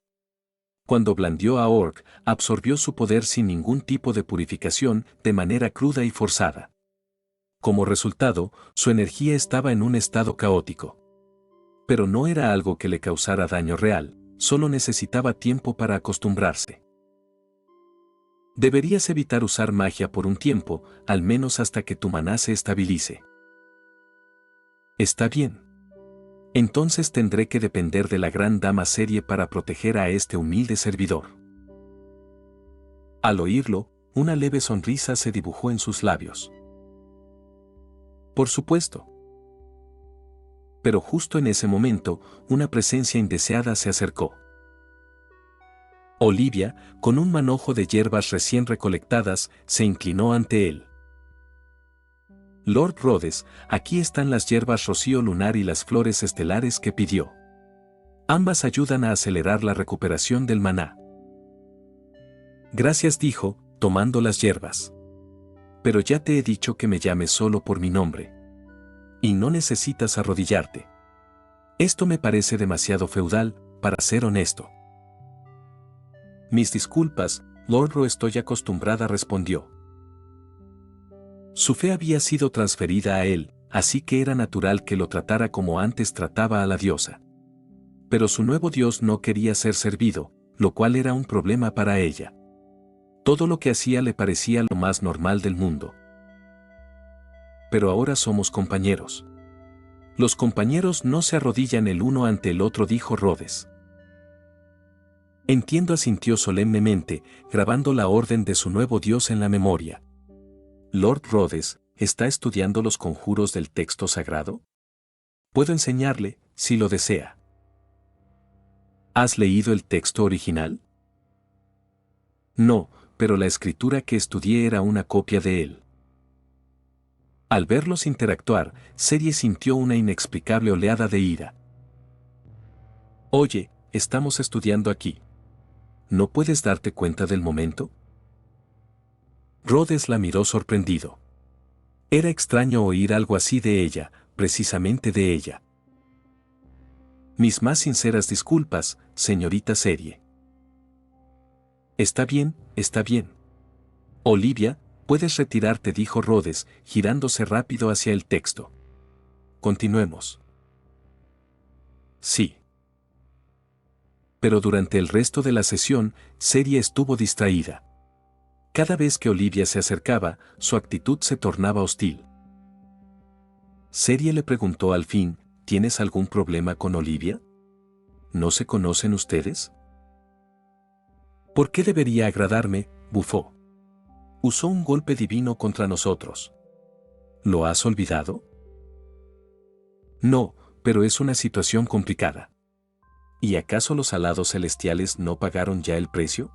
Cuando blandió a Orc, absorbió su poder sin ningún tipo de purificación, de manera cruda y forzada. Como resultado, su energía estaba en un estado caótico. Pero no era algo que le causara daño real, solo necesitaba tiempo para acostumbrarse. Deberías evitar usar magia por un tiempo, al menos hasta que tu maná se estabilice. Está bien. Entonces tendré que depender de la gran dama Serie para proteger a este humilde servidor. Al oírlo, una leve sonrisa se dibujó en sus labios. Por supuesto. Pero justo en ese momento, una presencia indeseada se acercó. Olivia, con un manojo de hierbas recién recolectadas, se inclinó ante él. Lord Rhodes, aquí están las hierbas rocío lunar y las flores estelares que pidió. Ambas ayudan a acelerar la recuperación del maná. Gracias, dijo, tomando las hierbas. Pero ya te he dicho que me llames solo por mi nombre. Y no necesitas arrodillarte. Esto me parece demasiado feudal, para ser honesto. Mis disculpas, Lord Ro, estoy acostumbrada, respondió. Su fe había sido transferida a él, así que era natural que lo tratara como antes trataba a la diosa. Pero su nuevo dios no quería ser servido, lo cual era un problema para ella. Todo lo que hacía le parecía lo más normal del mundo. Pero ahora somos compañeros. Los compañeros no se arrodillan el uno ante el otro, dijo Rhodes. Entiendo, asintió solemnemente, grabando la orden de su nuevo dios en la memoria. Lord Rhodes, ¿está estudiando los conjuros del texto sagrado? Puedo enseñarle, si lo desea. ¿Has leído el texto original? No, pero la escritura que estudié era una copia de él. Al verlos interactuar, Serie sintió una inexplicable oleada de ira. Oye, estamos estudiando aquí. ¿No puedes darte cuenta del momento? Rhodes la miró sorprendido. Era extraño oír algo así de ella, precisamente de ella. Mis más sinceras disculpas, señorita Serie. Está bien, está bien. Olivia, puedes retirarte, dijo Rhodes, girándose rápido hacia el texto. Continuemos. Sí. Pero durante el resto de la sesión, Cerie estuvo distraída. Cada vez que Olivia se acercaba, su actitud se tornaba hostil. Cerie le preguntó al fin, ¿tienes algún problema con Olivia? ¿No se conocen ustedes? ¿Por qué debería agradarme? Bufó. Usó un golpe divino contra nosotros. ¿Lo has olvidado? No, pero es una situación complicada. ¿Y acaso los alados celestiales no pagaron ya el precio?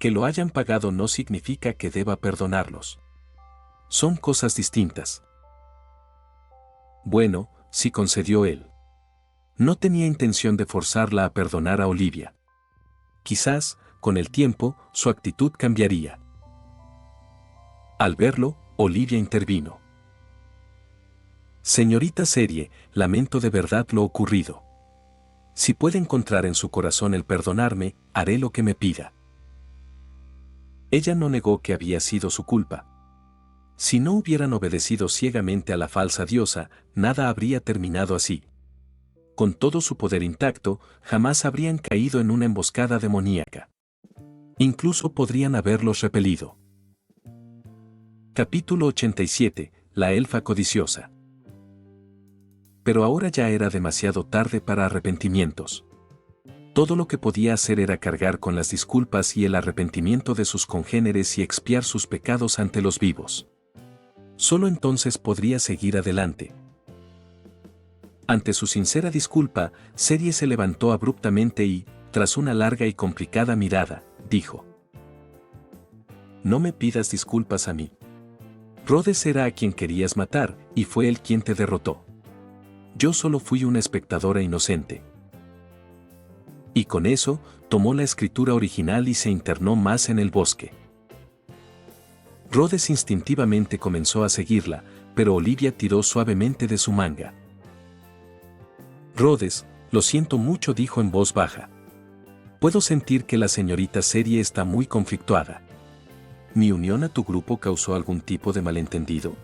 Que lo hayan pagado no significa que deba perdonarlos. Son cosas distintas. Bueno, sí, concedió él. No tenía intención de forzarla a perdonar a Olivia. Quizás, con el tiempo, su actitud cambiaría. Al verlo, Olivia intervino. Señorita Cerie, lamento de verdad lo ocurrido. Si puede encontrar en su corazón el perdonarme, haré lo que me pida. Ella no negó que había sido su culpa. Si no hubieran obedecido ciegamente a la falsa diosa, nada habría terminado así. Con todo su poder intacto, jamás habrían caído en una emboscada demoníaca. Incluso podrían haberlos repelido. Capítulo 87. La elfa codiciosa. Pero ahora ya era demasiado tarde para arrepentimientos. Todo lo que podía hacer era cargar con las disculpas y el arrepentimiento de sus congéneres y expiar sus pecados ante los vivos. Solo entonces podría seguir adelante. Ante su sincera disculpa, Cerie se levantó abruptamente y, tras una larga y complicada mirada, dijo: No me pidas disculpas a mí. Rhodes era a quien querías matar, y fue él quien te derrotó. Yo solo fui una espectadora inocente. Y con eso, tomó la escritura original y se internó más en el bosque. Rhodes instintivamente comenzó a seguirla, pero Olivia tiró suavemente de su manga. Rhodes, lo siento mucho, dijo en voz baja. Puedo sentir que la señorita Cerie está muy conflictuada. ¿Mi unión a tu grupo causó algún tipo de malentendido?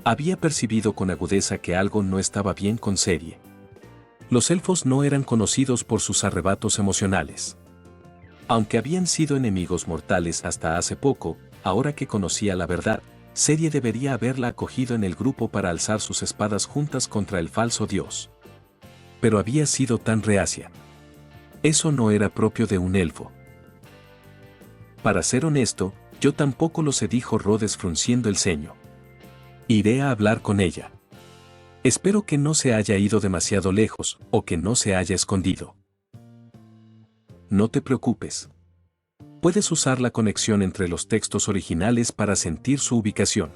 Había percibido con agudeza que algo no estaba bien con Cerie. Los elfos no eran conocidos por sus arrebatos emocionales. Aunque habían sido enemigos mortales hasta hace poco, ahora que conocía la verdad, Cerie debería haberla acogido en el grupo para alzar sus espadas juntas contra el falso dios. Pero había sido tan reacia. Eso no era propio de un elfo. Para ser honesto, yo tampoco lo sé, dijo Rhodes frunciendo el ceño. Iré a hablar con ella. Espero que no se haya ido demasiado lejos, o que no se haya escondido. No te preocupes. Puedes usar la conexión entre los textos originales para sentir su ubicación.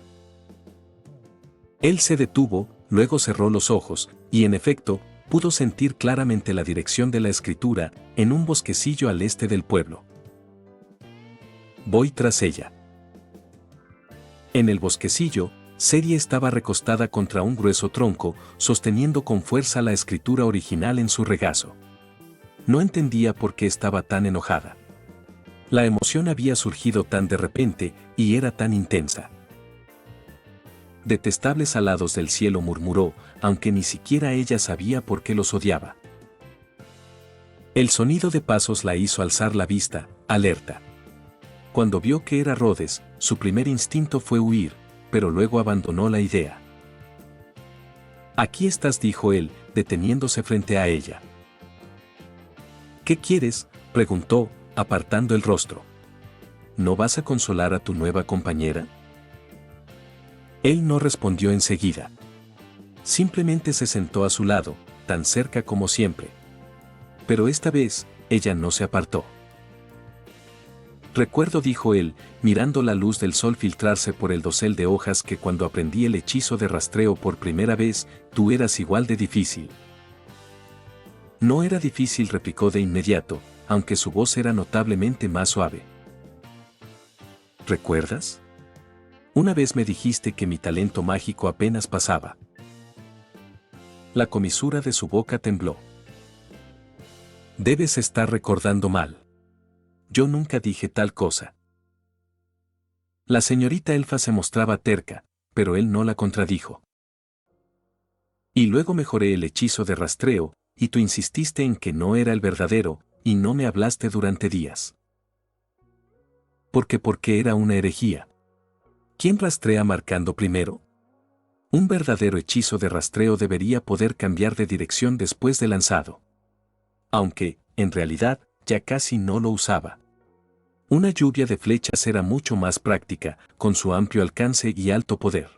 Él se detuvo, luego cerró los ojos, y en efecto, pudo sentir claramente la dirección de la escritura, en un bosquecillo al este del pueblo. Voy tras ella. En el bosquecillo, Cerie estaba recostada contra un grueso tronco, sosteniendo con fuerza la escritura original en su regazo. No entendía por qué estaba tan enojada. La emoción había surgido tan de repente, y era tan intensa. Detestables alados del cielo, murmuró, aunque ni siquiera ella sabía por qué los odiaba. El sonido de pasos la hizo alzar la vista, alerta. Cuando vio que era Rhodes, su primer instinto fue huir, pero luego abandonó la idea. Aquí estás, dijo él, deteniéndose frente a ella. ¿Qué quieres?, preguntó, apartando el rostro. ¿No vas a consolar a tu nueva compañera? Él no respondió enseguida. Simplemente se sentó a su lado, tan cerca como siempre. Pero esta vez, ella no se apartó. Recuerdo, dijo él, mirando la luz del sol filtrarse por el dosel de hojas, que cuando aprendí el hechizo de rastreo por primera vez, tú eras igual de difícil. No era difícil, replicó de inmediato, aunque su voz era notablemente más suave. ¿Recuerdas? Una vez me dijiste que mi talento mágico apenas pasaba. La comisura de su boca tembló. Debes estar recordando mal. yo nunca dije tal cosa. La señorita elfa se mostraba terca, pero él no la contradijo. Y luego mejoré el hechizo de rastreo, y tú insististe en que no era el verdadero, y no me hablaste durante días. Porque era una herejía. ¿Quién rastrea marcando primero? Un verdadero hechizo de rastreo debería poder cambiar de dirección después de lanzado. Aunque, en realidad, ya casi no lo usaba. Una lluvia de flechas era mucho más práctica, con su amplio alcance y alto poder.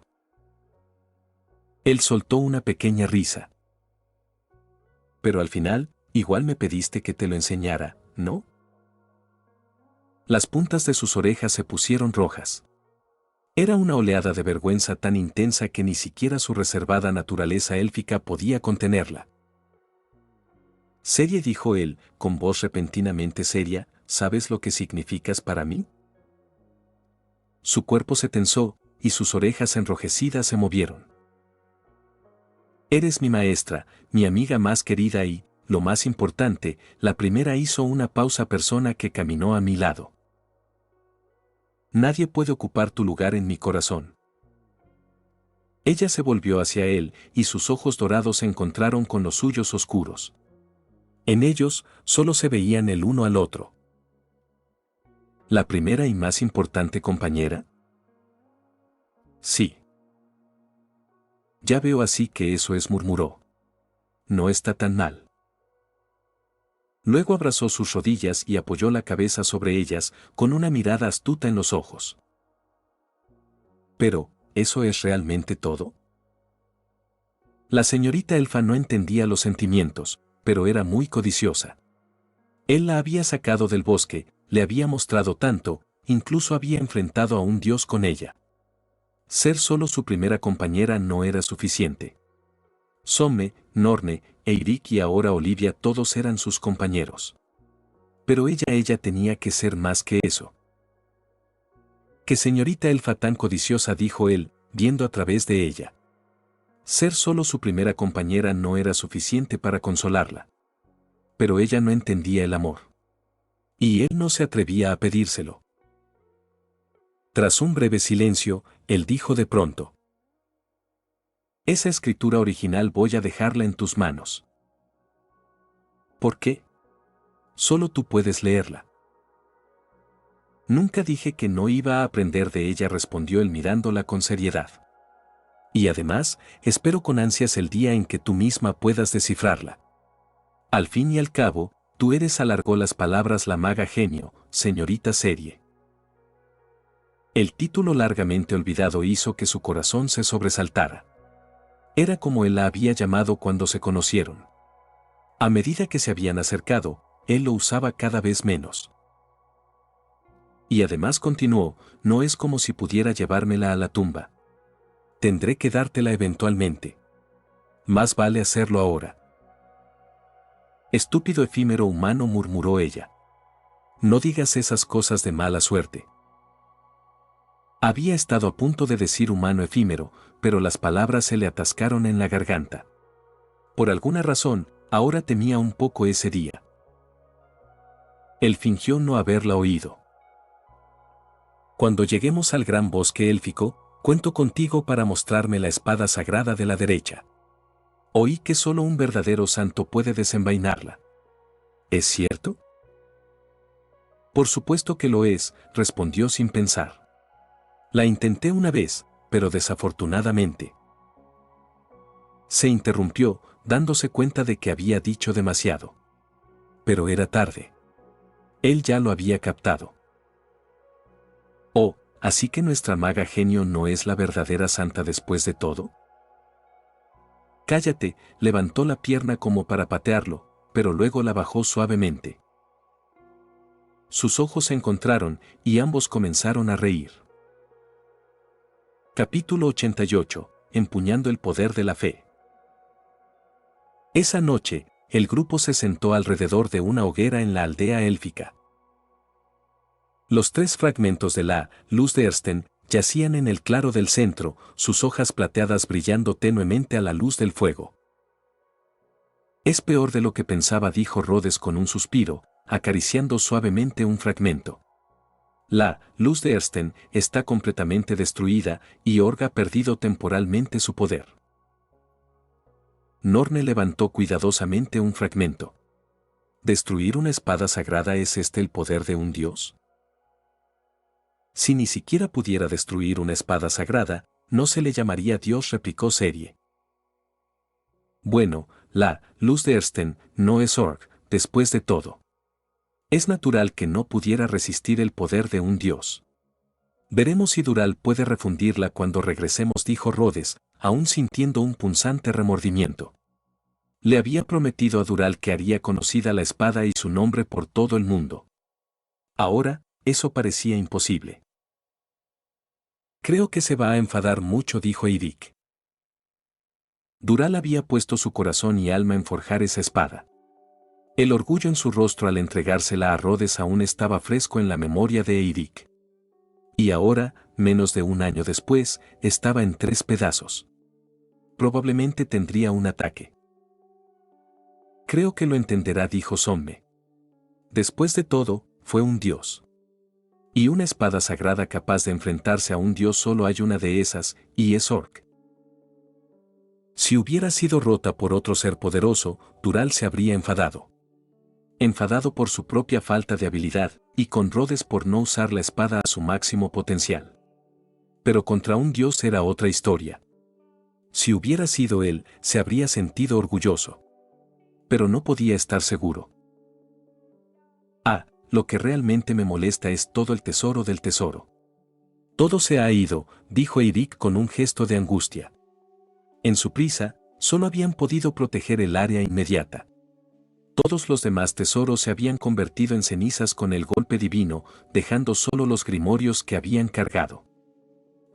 Él soltó una pequeña risa. Pero al final, igual me pediste que te lo enseñara, ¿no? Las puntas de sus orejas se pusieron rojas. Era una oleada de vergüenza tan intensa que ni siquiera su reservada naturaleza élfica podía contenerla. Serie, dijo él, con voz repentinamente seria, ¿sabes lo que significas para mí? Su cuerpo se tensó, y sus orejas enrojecidas se movieron. Eres mi maestra, mi amiga más querida y, lo más importante, la primera, hizo una pausa persona que caminó a mi lado. Nadie puede ocupar tu lugar en mi corazón. Ella se volvió hacia él, y sus ojos dorados se encontraron con los suyos oscuros. En ellos, solo se veían el uno al otro. ¿La primera y más importante compañera? Sí. Ya veo, así que eso es, murmuró. No está tan mal. Luego abrazó sus rodillas y apoyó la cabeza sobre ellas, con una mirada astuta en los ojos. Pero, ¿eso es realmente todo? La señorita elfa no entendía los sentimientos, pero era muy codiciosa. Él la había sacado del bosque, le había mostrado tanto, incluso había enfrentado a un dios con ella. Ser solo su primera compañera no era suficiente. Somme, Norne, Eirik y ahora Olivia, todos eran sus compañeros. Pero ella tenía que ser más que eso. ¿Qué señorita elfa tan codiciosa?, dijo él, viendo a través de ella. Ser solo su primera compañera no era suficiente para consolarla. Pero ella no entendía el amor. Y él no se atrevía a pedírselo. Tras un breve silencio, él dijo de pronto: esa escritura original voy a dejarla en tus manos. ¿Por qué? Solo tú puedes leerla. Nunca dije que no iba a aprender de ella, respondió él mirándola con seriedad. Y además, espero con ansias el día en que tú misma puedas descifrarla. Al fin y al cabo, tú eres, alargó las palabras la maga genio, señorita Serie. El título largamente olvidado hizo que su corazón se sobresaltara. Era como él la había llamado cuando se conocieron. A medida que se habían acercado, él lo usaba cada vez menos. Y además continuó, no es como si pudiera llevármela a la tumba. Tendré que dártela eventualmente. Más vale hacerlo ahora. Estúpido efímero humano, murmuró ella. No digas esas cosas de mala suerte. Había estado a punto de decir humano efímero, pero las palabras se le atascaron en la garganta. Por alguna razón, ahora temía un poco ese día. Él fingió no haberla oído. Cuando lleguemos al gran bosque élfico, cuento contigo para mostrarme la espada sagrada de la derecha. Oí que solo un verdadero santo puede desenvainarla. ¿Es cierto? Por supuesto que lo es, respondió sin pensar. La intenté una vez, pero desafortunadamente. Se interrumpió, dándose cuenta de que había dicho demasiado. Pero era tarde. Él ya lo había captado. Oh, ¿así que nuestra maga genio no es la verdadera santa después de todo? Cállate, levantó la pierna como para patearlo, pero luego la bajó suavemente. Sus ojos se encontraron, y ambos comenzaron a reír. Capítulo 88. Empuñando el poder de la fe. Esa noche, el grupo se sentó alrededor de una hoguera en la aldea élfica. Los tres fragmentos de la luz de Ersten yacían en el claro del centro, sus hojas plateadas brillando tenuemente a la luz del fuego. Es peor de lo que pensaba, dijo Rhodes con un suspiro, acariciando suavemente un fragmento. La luz de Ersten está completamente destruida y Org ha perdido temporalmente su poder. Norne levantó cuidadosamente un fragmento. ¿Destruir una espada sagrada es este el poder de un dios? Si ni siquiera pudiera destruir una espada sagrada, no se le llamaría dios, replicó Serie. Bueno, la luz de Ersten no es Org, después de todo. Es natural que no pudiera resistir el poder de un dios. Veremos si Dural puede refundirla cuando regresemos, dijo Rhodes, aún sintiendo un punzante remordimiento. Le había prometido a Dural que haría conocida la espada y su nombre por todo el mundo. Ahora, eso parecía imposible. Creo que se va a enfadar mucho, dijo Eirik. Dural había puesto su corazón y alma en forjar esa espada. El orgullo en su rostro al entregársela a Rhodes aún estaba fresco en la memoria de Eirik. Y ahora, menos de un año después, estaba en 3 pedazos. Probablemente tendría un ataque. Creo que lo entenderá, dijo Somme. Después de todo, fue un dios. Y una espada sagrada capaz de enfrentarse a un dios solo hay una de esas, y es Orc. Si hubiera sido rota por otro ser poderoso, Dural se habría enfadado. Enfadado por su propia falta de habilidad, y con Rhodes por no usar la espada a su máximo potencial. Pero contra un dios era otra historia. Si hubiera sido él, se habría sentido orgulloso. Pero no podía estar seguro. Lo que realmente me molesta es todo el tesoro del tesoro. Todo se ha ido, dijo Eirik con un gesto de angustia. En su prisa, solo habían podido proteger el área inmediata. Todos los demás tesoros se habían convertido en cenizas con el golpe divino, dejando solo los grimorios que habían cargado.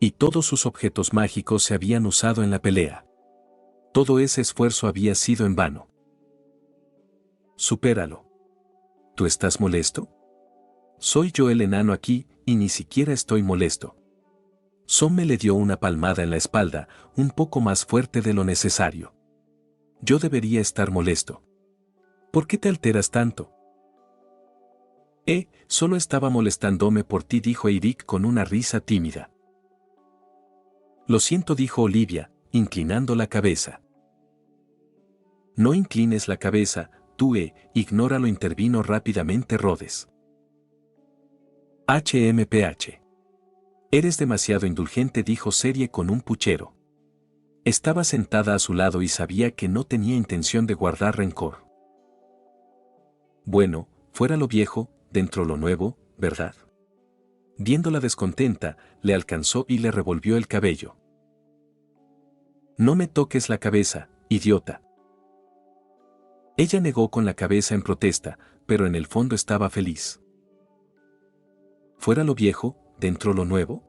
Y todos sus objetos mágicos se habían usado en la pelea. Todo ese esfuerzo había sido en vano. Supéralo. ¿Tú estás molesto? Soy yo el enano aquí, y ni siquiera estoy molesto. Somme le dio una palmada en la espalda, un poco más fuerte de lo necesario. Yo debería estar molesto. ¿Por qué te alteras tanto? Solo estaba molestándome por ti, dijo Eirik con una risa tímida. Lo siento, dijo Olivia, inclinando la cabeza. No inclines la cabeza, tú, ignóralo, intervino rápidamente Rhodes. HMPH. Eres demasiado indulgente, dijo Serie con un puchero. Estaba sentada a su lado y sabía que no tenía intención de guardar rencor. Bueno, fuera lo viejo, dentro lo nuevo, ¿verdad? Viéndola descontenta, le alcanzó y le revolvió el cabello. No me toques la cabeza, idiota. Ella negó con la cabeza en protesta, pero en el fondo estaba feliz. ¿Fuera lo viejo, dentro lo nuevo?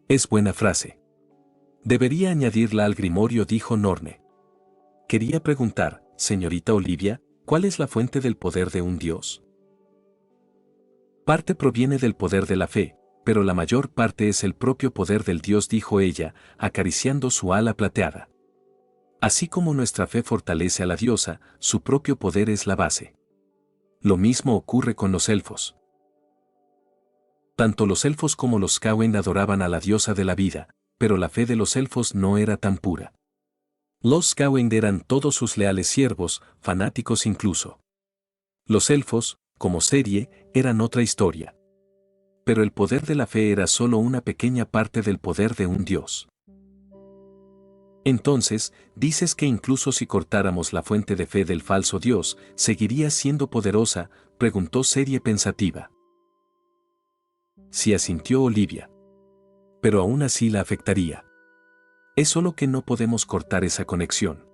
Es buena frase. Debería añadirla al grimorio, dijo Norne. Quería preguntar, señorita Olivia, ¿cuál es la fuente del poder de un dios? Parte proviene del poder de la fe, pero la mayor parte es el propio poder del dios, dijo ella, acariciando su ala plateada. Así como nuestra fe fortalece a la diosa, su propio poder es la base. Lo mismo ocurre con los elfos. Tanto los elfos como los Cawen adoraban a la diosa de la vida, pero la fe de los elfos no era tan pura. Los Cawen eran todos sus leales siervos, fanáticos incluso. Los elfos, como Serie, eran otra historia. Pero el poder de la fe era solo una pequeña parte del poder de un dios. Entonces, ¿dices que incluso si cortáramos la fuente de fe del falso dios, seguiría siendo poderosa?, preguntó Serie pensativa. Sí, asintió Olivia. Pero aún así la afectaría. Es solo que no podemos cortar esa conexión.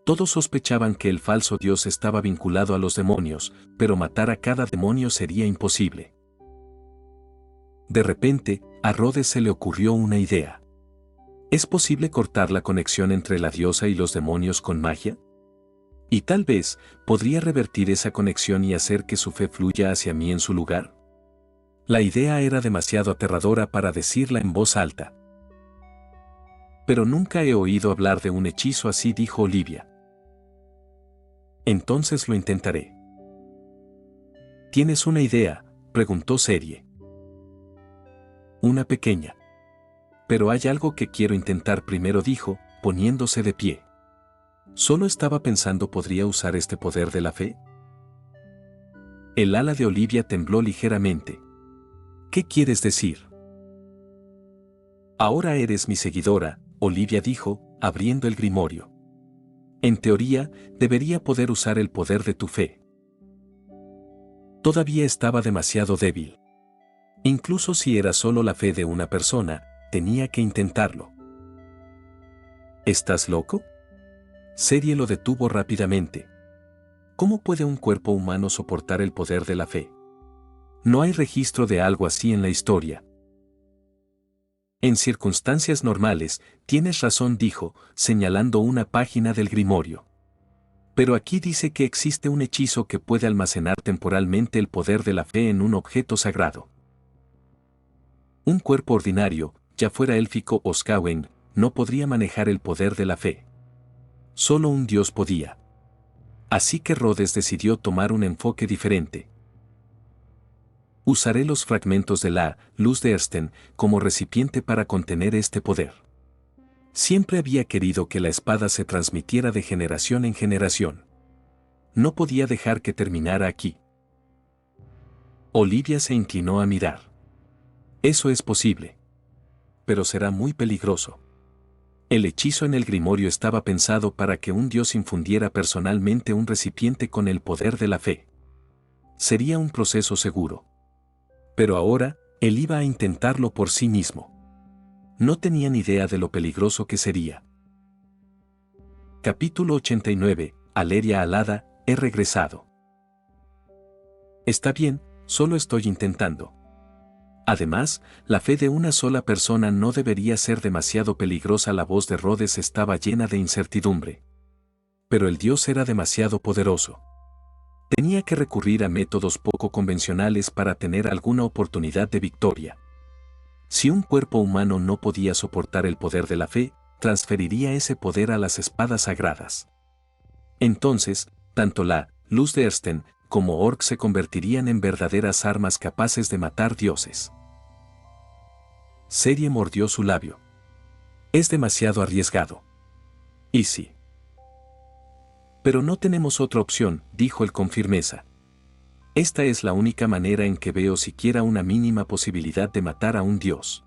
Todos sospechaban que el falso dios estaba vinculado a los demonios, pero matar a cada demonio sería imposible. De repente, a Rhodes se le ocurrió una idea. ¿Es posible cortar la conexión entre la diosa y los demonios con magia? Y tal vez, podría revertir esa conexión y hacer que su fe fluya hacia mí en su lugar. La idea era demasiado aterradora para decirla en voz alta. Pero nunca he oído hablar de un hechizo así, dijo Olivia. Entonces lo intentaré. ¿Tienes una idea?, preguntó Serie. Una pequeña. Pero hay algo que quiero intentar primero, dijo, poniéndose de pie. Solo estaba pensando, ¿podría usar este poder de la fe? El ala de Olivia tembló ligeramente. ¿Qué quieres decir? Ahora eres mi seguidora, Olivia dijo, abriendo el grimorio. En teoría, debería poder usar el poder de tu fe. Todavía estaba demasiado débil. Incluso si era solo la fe de una persona, tenía que intentarlo. ¿Estás loco? Serie lo detuvo rápidamente. ¿Cómo puede un cuerpo humano soportar el poder de la fe? No hay registro de algo así en la historia. En circunstancias normales, tienes razón, dijo, señalando una página del grimorio. Pero aquí dice que existe un hechizo que puede almacenar temporalmente el poder de la fe en un objeto sagrado. Un cuerpo ordinario, ya fuera élfico o Skawen, no podría manejar el poder de la fe. Solo un dios podía. Así que Rhodes decidió tomar un enfoque diferente. Usaré los fragmentos de la luz de Ersten como recipiente para contener este poder. Siempre había querido que la espada se transmitiera de generación en generación. No podía dejar que terminara aquí. Olivia se inclinó a mirar. Eso es posible. Pero será muy peligroso. El hechizo en el grimorio estaba pensado para que un dios infundiera personalmente un recipiente con el poder de la fe. Sería un proceso seguro. Pero ahora, él iba a intentarlo por sí mismo. No tenía ni idea de lo peligroso que sería. Capítulo 89. Aleria alada, he regresado. Está bien, solo estoy intentando. Además, la fe de una sola persona no debería ser demasiado peligrosa. La voz de Rhodes estaba llena de incertidumbre. Pero el dios era demasiado poderoso. Tenía que recurrir a métodos poco convencionales para tener alguna oportunidad de victoria. Si un cuerpo humano no podía soportar el poder de la fe, transferiría ese poder a las espadas sagradas. Entonces, tanto la luz de Ersten como Orc se convertirían en verdaderas armas capaces de matar dioses. Serie mordió su labio. Es demasiado arriesgado. ¿Y sí? Pero no tenemos otra opción, dijo él con firmeza. Esta es la única manera en que veo siquiera una mínima posibilidad de matar a un dios.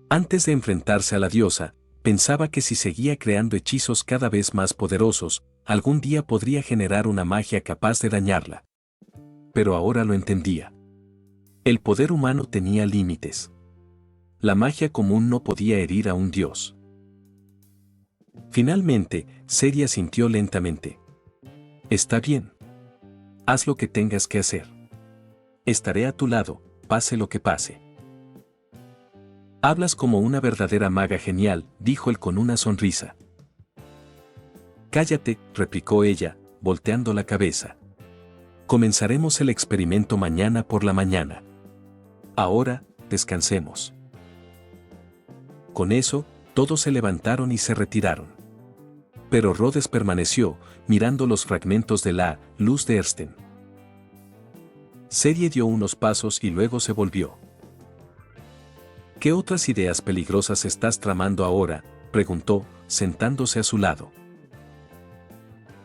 Antes de enfrentarse a la diosa, pensaba que si seguía creando hechizos cada vez más poderosos, algún día podría generar una magia capaz de dañarla. Pero ahora lo entendía. El poder humano tenía límites. La magia común no podía herir a un dios. Finalmente, Serie asintió lentamente. Está bien. Haz lo que tengas que hacer. Estaré a tu lado, pase lo que pase. Hablas como una verdadera maga genial, dijo él con una sonrisa. Cállate, replicó ella, volteando la cabeza. Comenzaremos el experimento mañana por la mañana. Ahora, descansemos. Con eso, todos se levantaron y se retiraron. Pero Rhodes permaneció, mirando los fragmentos de la luz de Ersten. Serie dio unos pasos y luego se volvió. ¿Qué otras ideas peligrosas estás tramando ahora?, preguntó, sentándose a su lado.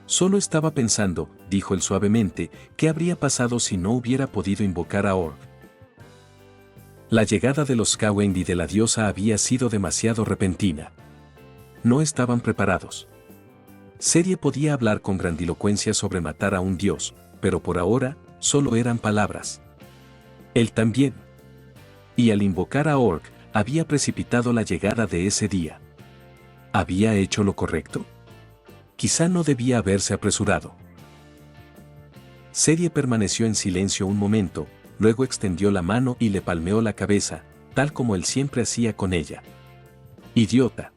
Solo estaba pensando, dijo él suavemente, qué habría pasado si no hubiera podido invocar a Orc. La llegada de los Skawen y de la diosa había sido demasiado repentina. No estaban preparados. Serie podía hablar con grandilocuencia sobre matar a un dios, pero por ahora, solo eran palabras. Él también. Y al invocar a Orc, había precipitado la llegada de ese día. ¿Había hecho lo correcto? Quizá no debía haberse apresurado. Serie permaneció en silencio un momento, luego extendió la mano y le palmeó la cabeza, tal como él siempre hacía con ella. Idiota.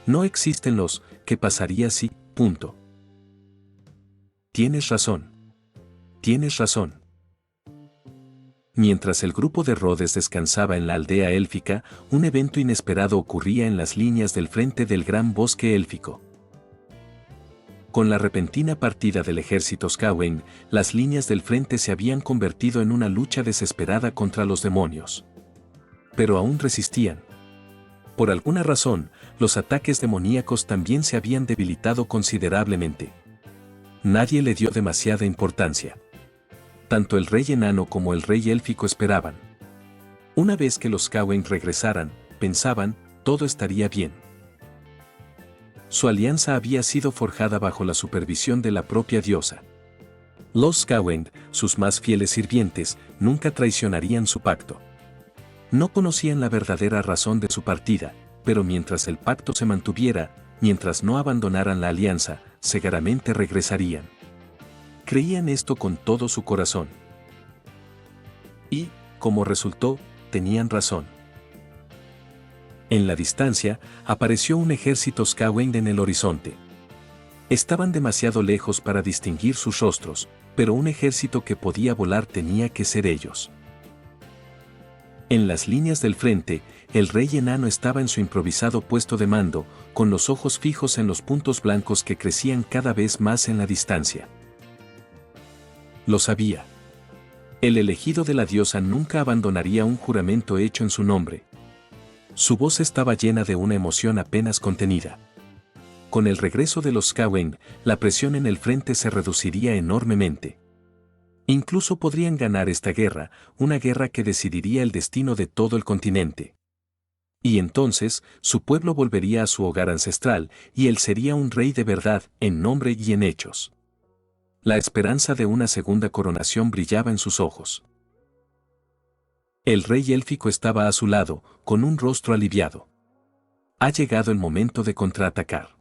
No existen los ¿qué pasaría si? Punto. Tienes razón. Tienes razón. Mientras el grupo de Rhodes descansaba en la aldea élfica, un evento inesperado ocurría en las líneas del frente del gran bosque élfico. Con la repentina partida del ejército Skawen, las líneas del frente se habían convertido en una lucha desesperada contra los demonios. Pero aún resistían. Por alguna razón, los ataques demoníacos también se habían debilitado considerablemente. Nadie le dio demasiada importancia. Tanto el rey enano como el rey élfico esperaban. Una vez que los Skawen regresaran, pensaban, todo estaría bien. Su alianza había sido forjada bajo la supervisión de la propia diosa. Los Skawen, sus más fieles sirvientes, nunca traicionarían su pacto. No conocían la verdadera razón de su partida, pero mientras el pacto se mantuviera, mientras no abandonaran la alianza, seguramente regresarían. Creían esto con todo su corazón. Y, como resultó, tenían razón. En la distancia, apareció un ejército Skawen en el horizonte. Estaban demasiado lejos para distinguir sus rostros, pero un ejército que podía volar tenía que ser ellos. En las líneas del frente, el rey enano estaba en su improvisado puesto de mando, con los ojos fijos en los puntos blancos que crecían cada vez más en la distancia. Lo sabía. El elegido de la diosa nunca abandonaría un juramento hecho en su nombre. Su voz estaba llena de una emoción apenas contenida. Con el regreso de los Skawen, la presión en el frente se reduciría enormemente. Incluso podrían ganar esta guerra, una guerra que decidiría el destino de todo el continente. Y entonces, su pueblo volvería a su hogar ancestral, y él sería un rey de verdad, en nombre y en hechos. La esperanza de una segunda coronación brillaba en sus ojos. El rey élfico estaba a su lado, con un rostro aliviado. Ha llegado el momento de contraatacar.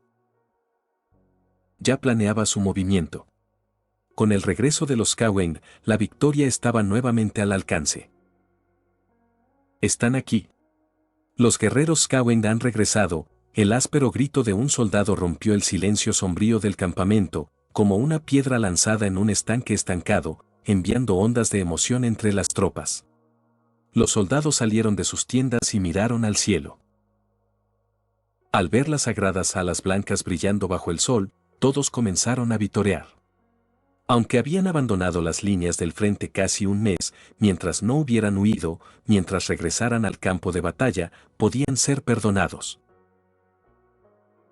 Ya planeaba su movimiento. Con el regreso de los Skawen, la victoria estaba nuevamente al alcance. Están aquí. Los guerreros Skawen han regresado. El áspero grito de un soldado rompió el silencio sombrío del campamento, como una piedra lanzada en un estanque estancado, enviando ondas de emoción entre las tropas. Los soldados salieron de sus tiendas y miraron al cielo. Al ver las sagradas alas blancas brillando bajo el sol, todos comenzaron a vitorear. Aunque habían abandonado las líneas del frente casi un mes, mientras no hubieran huido, mientras regresaran al campo de batalla, podían ser perdonados.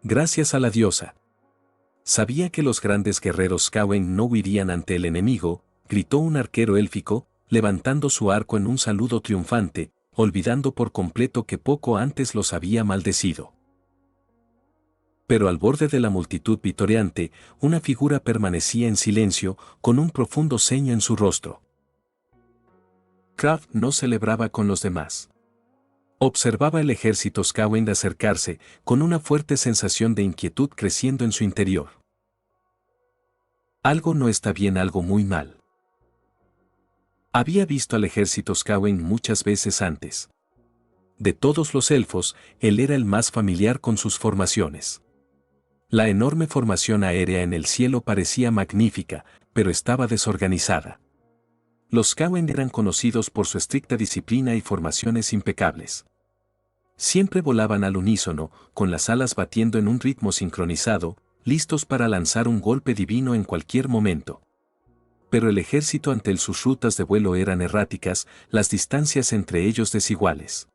Gracias a la diosa. Sabía que los grandes guerreros Skawen no huirían ante el enemigo, gritó un arquero élfico, levantando su arco en un saludo triunfante, olvidando por completo que poco antes los había maldecido. Pero al borde de la multitud vitoreante, una figura permanecía en silencio, con un profundo ceño en su rostro. Kraft no celebraba con los demás. Observaba el ejército Skawen acercarse, con una fuerte sensación de inquietud creciendo en su interior. Algo no está bien, algo muy mal. Había visto al ejército Skawen muchas veces antes. De todos los elfos, él era el más familiar con sus formaciones. La enorme formación aérea en el cielo parecía magnífica, pero estaba desorganizada. Los Skawen eran conocidos por su estricta disciplina y formaciones impecables. Siempre volaban al unísono, con las alas batiendo en un ritmo sincronizado, listos para lanzar un golpe divino en cualquier momento. Pero el ejército ante él, sus rutas de vuelo eran erráticas, las distancias entre ellos desiguales.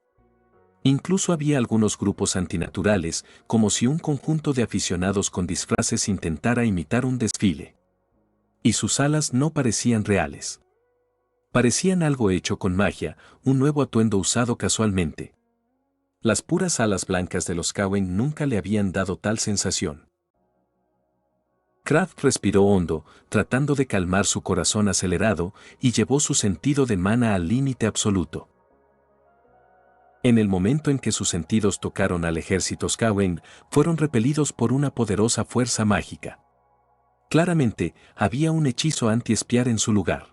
Incluso había algunos grupos antinaturales, como si un conjunto de aficionados con disfraces intentara imitar un desfile. Y sus alas no parecían reales. Parecían algo hecho con magia, un nuevo atuendo usado casualmente. Las puras alas blancas de los Skawen nunca le habían dado tal sensación. Kraft respiró hondo, tratando de calmar su corazón acelerado, y llevó su sentido de mana al límite absoluto. En el momento en que sus sentidos tocaron al ejército Skawen, fueron repelidos por una poderosa fuerza mágica. Claramente, había un hechizo anti-espiar en su lugar.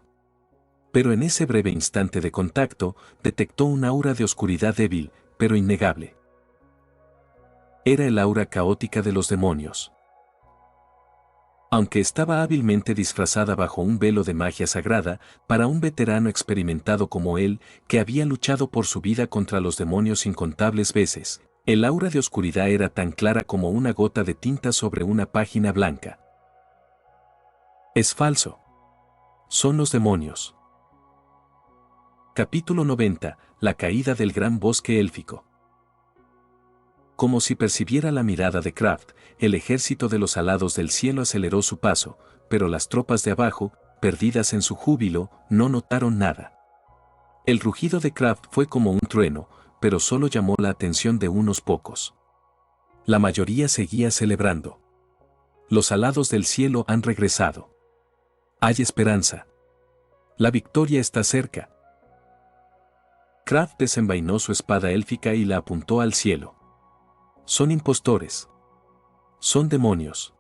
Pero en ese breve instante de contacto, detectó un aura de oscuridad débil, pero innegable. Era el aura caótica de los demonios. Aunque estaba hábilmente disfrazada bajo un velo de magia sagrada, para un veterano experimentado como él, que había luchado por su vida contra los demonios incontables veces, el aura de oscuridad era tan clara como una gota de tinta sobre una página blanca. Es falso. Son los demonios. Capítulo 90. La caída del gran bosque élfico. Como si percibiera la mirada de Kraft, el ejército de los alados del cielo aceleró su paso, pero las tropas de abajo, perdidas en su júbilo, no notaron nada. El rugido de Kraft fue como un trueno, pero solo llamó la atención de unos pocos. La mayoría seguía celebrando. Los alados del cielo han regresado. Hay esperanza. La victoria está cerca. Kraft desenvainó su espada élfica y la apuntó al cielo. Son impostores. Son demonios.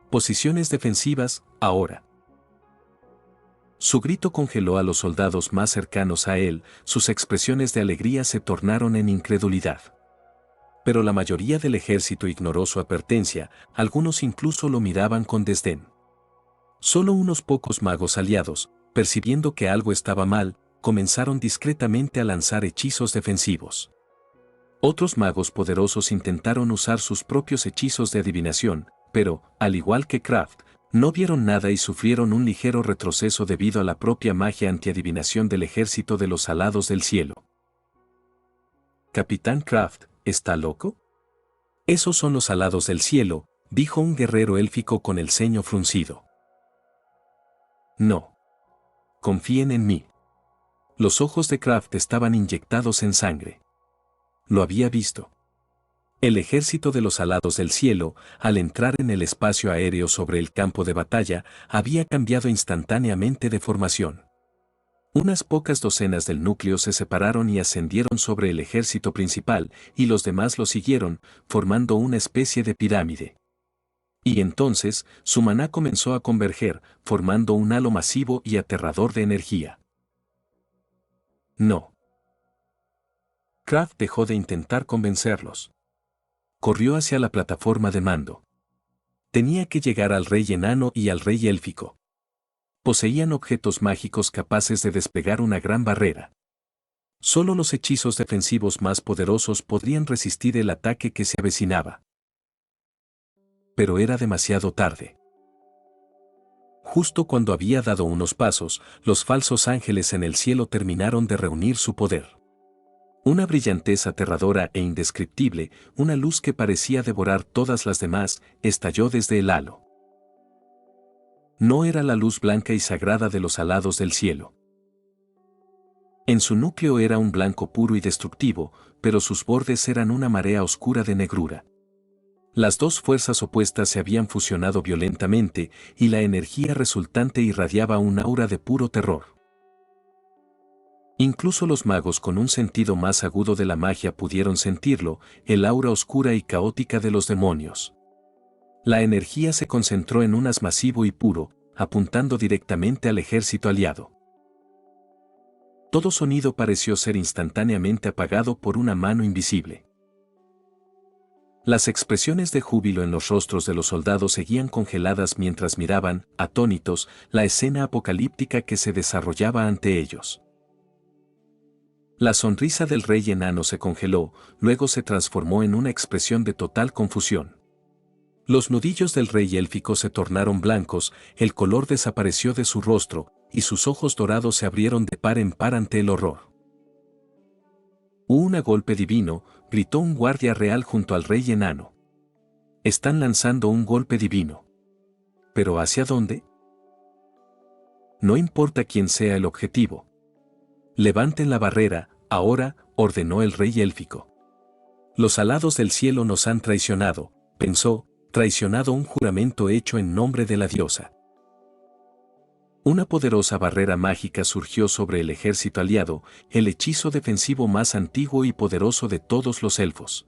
Posiciones defensivas, ahora. Su grito congeló a los soldados más cercanos a él, sus expresiones de alegría se tornaron en incredulidad. Pero la mayoría del ejército ignoró su advertencia, algunos incluso lo miraban con desdén. Solo unos pocos magos aliados, percibiendo que algo estaba mal, comenzaron discretamente a lanzar hechizos defensivos. Otros magos poderosos intentaron usar sus propios hechizos de adivinación, pero, al igual que Kraft, no vieron nada y sufrieron un ligero retroceso debido a la propia magia antiadivinación del ejército de los alados del cielo. «Capitán Kraft, ¿está loco?» «Esos son los alados del cielo», dijo un guerrero élfico con el ceño fruncido. «No. Confíen en mí». Los ojos de Kraft estaban inyectados en sangre. Lo había visto. El ejército de los alados del cielo, al entrar en el espacio aéreo sobre el campo de batalla, había cambiado instantáneamente de formación. Unas pocas docenas del núcleo se separaron y ascendieron sobre el ejército principal, y los demás lo siguieron, formando una especie de pirámide. Y entonces, su maná comenzó a converger, formando un halo masivo y aterrador de energía. No. Kraft dejó de intentar convencerlos. Corrió hacia la plataforma de mando. Tenía que llegar al rey enano y al rey élfico. Poseían objetos mágicos capaces de desplegar una gran barrera. Solo los hechizos defensivos más poderosos podrían resistir el ataque que se avecinaba. Pero era demasiado tarde. Justo cuando había dado unos pasos, los falsos ángeles en el cielo terminaron de reunir su poder. Una brillantez aterradora e indescriptible, una luz que parecía devorar todas las demás, estalló desde el halo. No era la luz blanca y sagrada de los alados del cielo. En su núcleo era un blanco puro y destructivo, pero sus bordes eran una marea oscura de negrura. Las dos fuerzas opuestas se habían fusionado violentamente, y la energía resultante irradiaba un aura de puro terror. Incluso los magos con un sentido más agudo de la magia pudieron sentirlo, el aura oscura y caótica de los demonios. La energía se concentró en un haz masivo y puro, apuntando directamente al ejército aliado. Todo sonido pareció ser instantáneamente apagado por una mano invisible. Las expresiones de júbilo en los rostros de los soldados seguían congeladas mientras miraban, atónitos, la escena apocalíptica que se desarrollaba ante ellos. La sonrisa del rey enano se congeló, luego se transformó en una expresión de total confusión. Los nudillos del rey élfico se tornaron blancos, el color desapareció de su rostro, y sus ojos dorados se abrieron de par en par ante el horror. Un golpe divino, gritó un guardia real junto al rey enano. Están lanzando un golpe divino. ¿Pero hacia dónde? No importa quién sea el objetivo. Levanten la barrera, ahora, ordenó el rey élfico. Los alados del cielo nos han traicionado, pensó, traicionado un juramento hecho en nombre de la diosa. Una poderosa barrera mágica surgió sobre el ejército aliado, el hechizo defensivo más antiguo y poderoso de todos los elfos.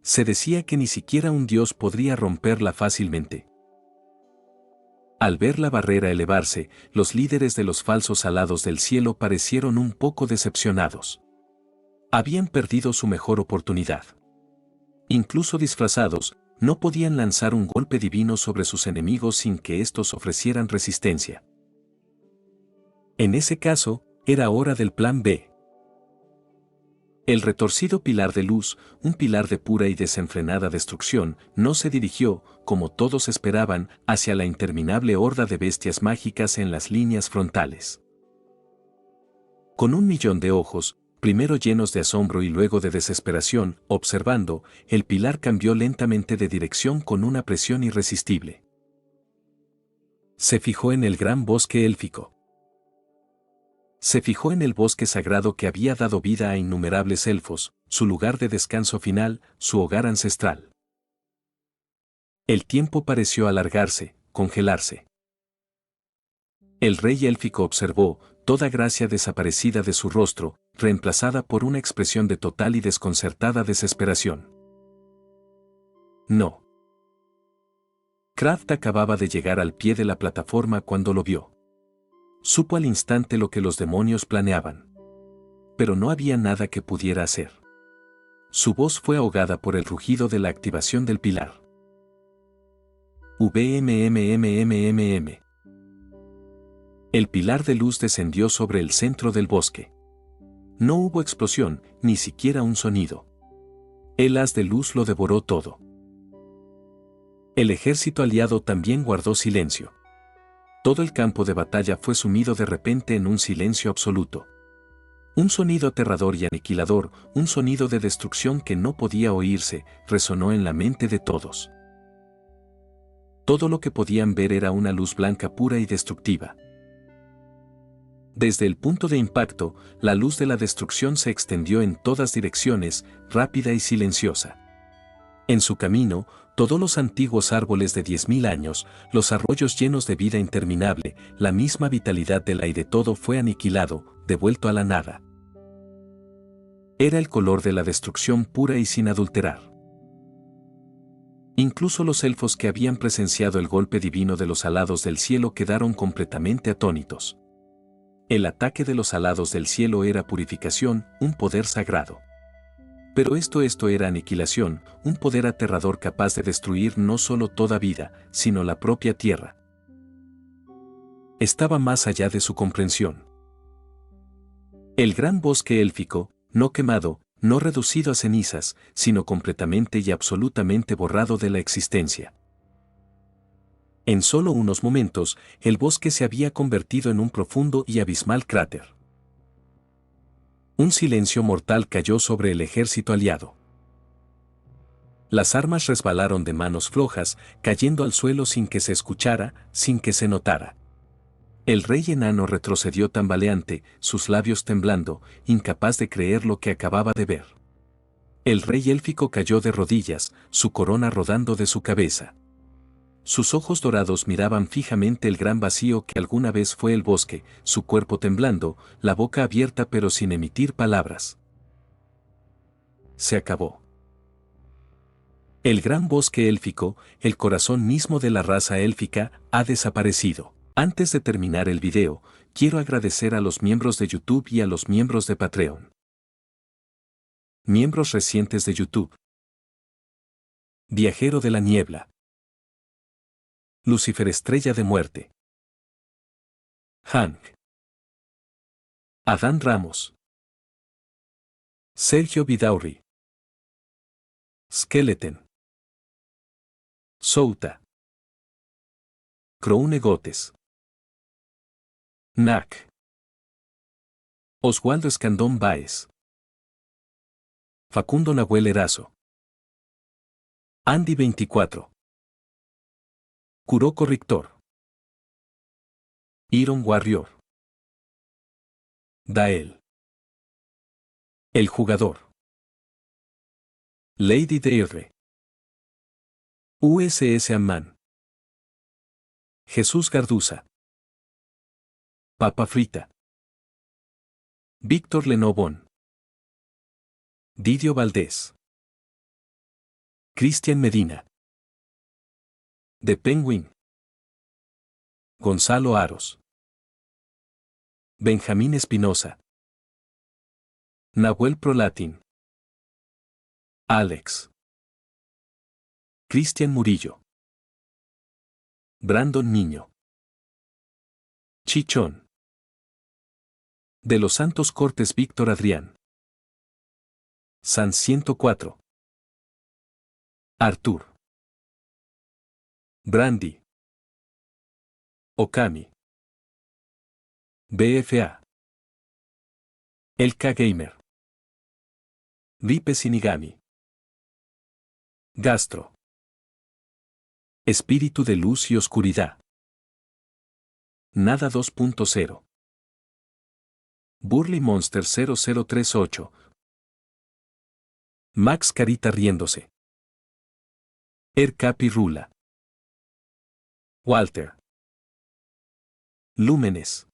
Se decía que ni siquiera un dios podría romperla fácilmente. Al ver la barrera elevarse, los líderes de los falsos alados del cielo parecieron un poco decepcionados. Habían perdido su mejor oportunidad. Incluso disfrazados, no podían lanzar un golpe divino sobre sus enemigos sin que estos ofrecieran resistencia. En ese caso, era hora del plan B. El retorcido pilar de luz, un pilar de pura y desenfrenada destrucción, no se dirigió, como todos esperaban, hacia la interminable horda de bestias mágicas en las líneas frontales. Con 1.000.000 de ojos, primero llenos de asombro y luego de desesperación, observando, el pilar cambió lentamente de dirección con una presión irresistible. Se fijó en el gran bosque élfico. Se fijó en el bosque sagrado que había dado vida a innumerables elfos, su lugar de descanso final, su hogar ancestral. El tiempo pareció alargarse, congelarse. El rey élfico observó, toda gracia desaparecida de su rostro, reemplazada por una expresión de total y desconcertada desesperación. No. Kraft acababa de llegar al pie de la plataforma cuando lo vio. Supo al instante lo que los demonios planeaban. Pero no había nada que pudiera hacer. Su voz fue ahogada por el rugido de la activación del pilar. VMMMMMM. El pilar de luz descendió sobre el centro del bosque. No hubo explosión, ni siquiera un sonido. El haz de luz lo devoró todo. El ejército aliado también guardó silencio. Todo el campo de batalla fue sumido de repente en un silencio absoluto. Un sonido aterrador y aniquilador, un sonido de destrucción que no podía oírse, resonó en la mente de todos. Todo lo que podían ver era una luz blanca pura y destructiva. Desde el punto de impacto, la luz de la destrucción se extendió en todas direcciones, rápida y silenciosa. En su camino, todos los antiguos árboles de 10.000 años, los arroyos llenos de vida interminable, la misma vitalidad del aire, todo fue aniquilado, devuelto a la nada. Era el color de la destrucción pura y sin adulterar. Incluso los elfos que habían presenciado el golpe divino de los alados del cielo quedaron completamente atónitos. El ataque de los alados del cielo era purificación, un poder sagrado. Pero esto era aniquilación, un poder aterrador capaz de destruir no solo toda vida, sino la propia tierra. Estaba más allá de su comprensión. El gran bosque élfico, no quemado, no reducido a cenizas, sino completamente y absolutamente borrado de la existencia. En solo unos momentos, el bosque se había convertido en un profundo y abismal cráter. Un silencio mortal cayó sobre el ejército aliado. Las armas resbalaron de manos flojas, cayendo al suelo sin que se escuchara, sin que se notara. El rey enano retrocedió tambaleante, sus labios temblando, incapaz de creer lo que acababa de ver. El rey élfico cayó de rodillas, su corona rodando de su cabeza. Sus ojos dorados miraban fijamente el gran vacío que alguna vez fue el bosque, su cuerpo temblando, la boca abierta pero sin emitir palabras. Se acabó. El gran bosque élfico, el corazón mismo de la raza élfica, ha desaparecido. Antes de terminar el video, quiero agradecer a los miembros de YouTube y a los miembros de Patreon. Miembros recientes de YouTube. Viajero de la niebla. Lucifer Estrella de Muerte. Hank. Adán Ramos. Sergio Vidaurri. Skeleton. Souta. Croune Gotes. Nac. Oswaldo Escandón Báez. Facundo Nahuel Erazo. Andy 24. Kuroko Rictor. Iron Warrior. Dael. El jugador. Lady DR. USS Amman. Jesús Garduza. Papa Frita. Víctor Lenovón. Didio Valdés. Cristian Medina. The Penguin. Gonzalo Aros. Benjamín Espinosa. Nahuel Prolatin. Alex. Cristian Murillo. Brandon Niño. Chichón. De los Santos Cortes Víctor Adrián. San 104. Arthur. Brandy. Okami. BFA. LK Gamer. Ripe Shinigami. Gastro. Espíritu de luz y oscuridad. Nada 2.0. Burly Monster 0038. Max Carita riéndose. Capi Rula. Walter. Lúmenes.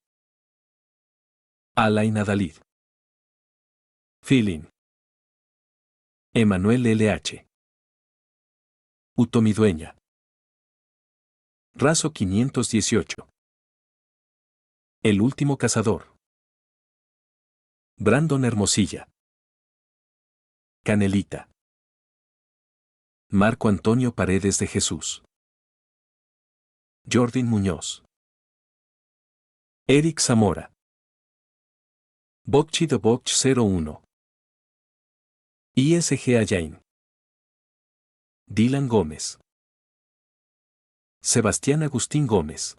Alain Adalid. Feeling. Emanuel LH. Utomidueña. Razo 518. El último cazador. Brandon Hermosilla. Canelita. Marco Antonio Paredes de Jesús. Jordan Muñoz. Eric Zamora. Bokchi de Bokch 01. ISG Ayain. Dylan Gómez. Sebastián Agustín Gómez.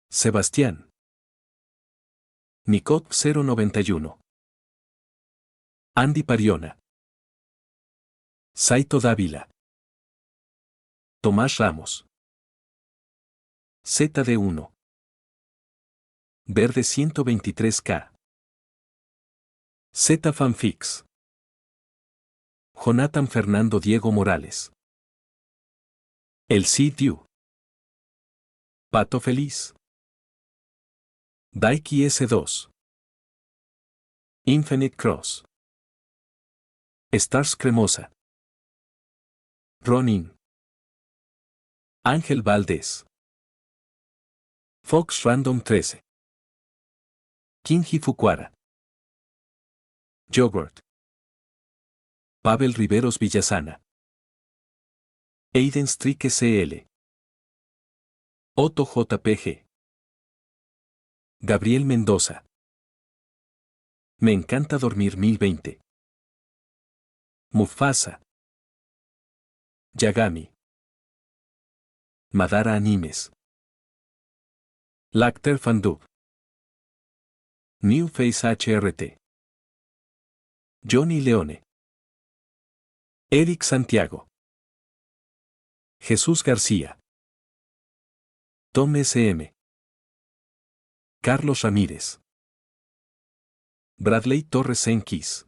Sebastián. Nicot 091. Andy Pariona. Saito Dávila. Tomás Ramos. ZD1. Verde 123K. Z Fanfix. Jonathan Fernando Diego Morales. El Sitio. Pato Feliz. Daiki S2. Infinite Cross. Stars Cremosa. Ronin. Ángel Valdés. Fox Random 13. Kinji Fukuara. Yogurt. Pavel Riveros Villasana. Aiden Strick SL. Otto JPG. Gabriel Mendoza. Me encanta dormir 1020. Mufasa. Yagami. Madara Animes. Lacter Fandub. New Face HRT. Johnny Leone. Eric Santiago. Jesús García. Tom SM. Carlos Ramírez. Bradley Torres Enquis.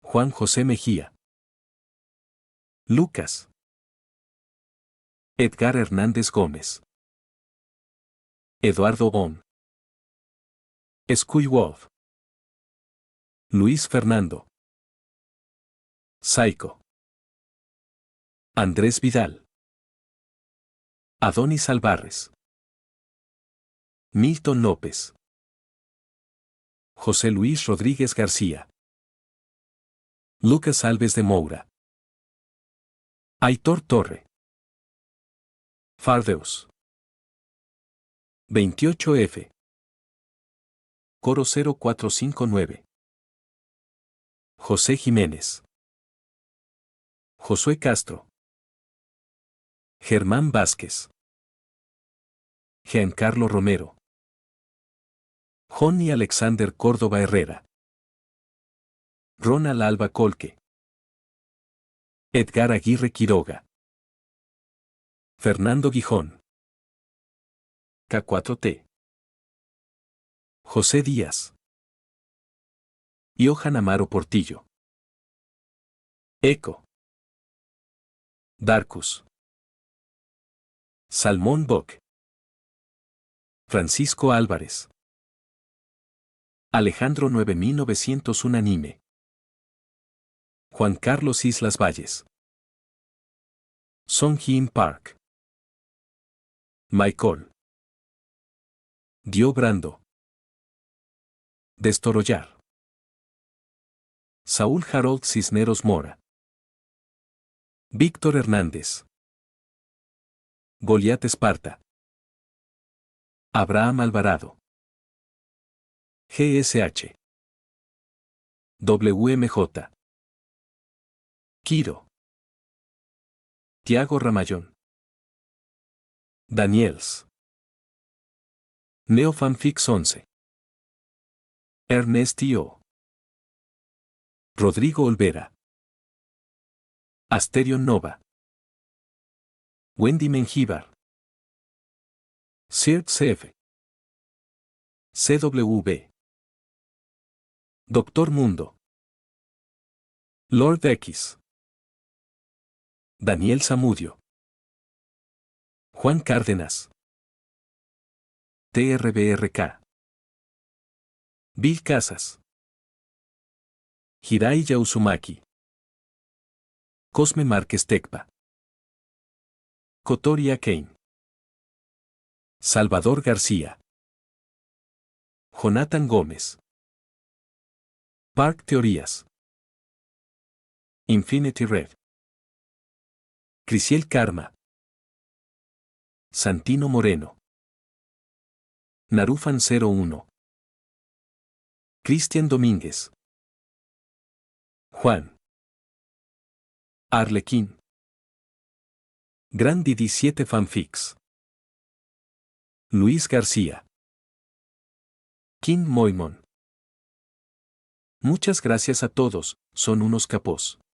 Juan José Mejía. Lucas. Edgar Hernández Gómez. Eduardo On. Scuy Wolf. Luis Fernando. Psycho. Andrés Vidal. Adonis Alvarez. Milton López. José Luis Rodríguez García. Lucas Alves de Moura. Aitor Torre. Fardeus. 28F. Coro 0459. José Jiménez. Josué Castro. Germán Vázquez. Giancarlo Romero. Johnny Alexander Córdoba Herrera. Ronald Alba Colque. Edgar Aguirre Quiroga. Fernando Gijón. K4T. José Díaz. Johan Amaro Portillo. Eco. Darkus. Salmón Bock. Francisco Álvarez. Alejandro 9901 Anime. Juan Carlos Islas Valles. Song Hyun Park. Michael. Dio Brando. Destorollar. Saúl Harold Cisneros Mora. Víctor Hernández. Goliat Esparta. Abraham Alvarado. GSH. WMJ. Quiro. Tiago Ramallón. Daniels. Neofanfix 11. Ernest I.O. Rodrigo Olvera. Asterion Nova. Wendy Mengíbar. Sir CF. CW. Doctor Mundo. Lord X. Daniel Zamudio. Juan Cárdenas. TRBRK. Bill Casas. Hirai Yausumaki. Cosme Márquez Tecpa. Kotori Kane. Salvador García. Jonathan Gómez. Park Teorías. Infinity Red. Crisiel Karma. Santino Moreno. Narufan 01. Cristian Domínguez. Juan. Arlequín. Grandi 17 Fanfics. Luis García. Kim Moimon. Muchas gracias a todos, son unos capos.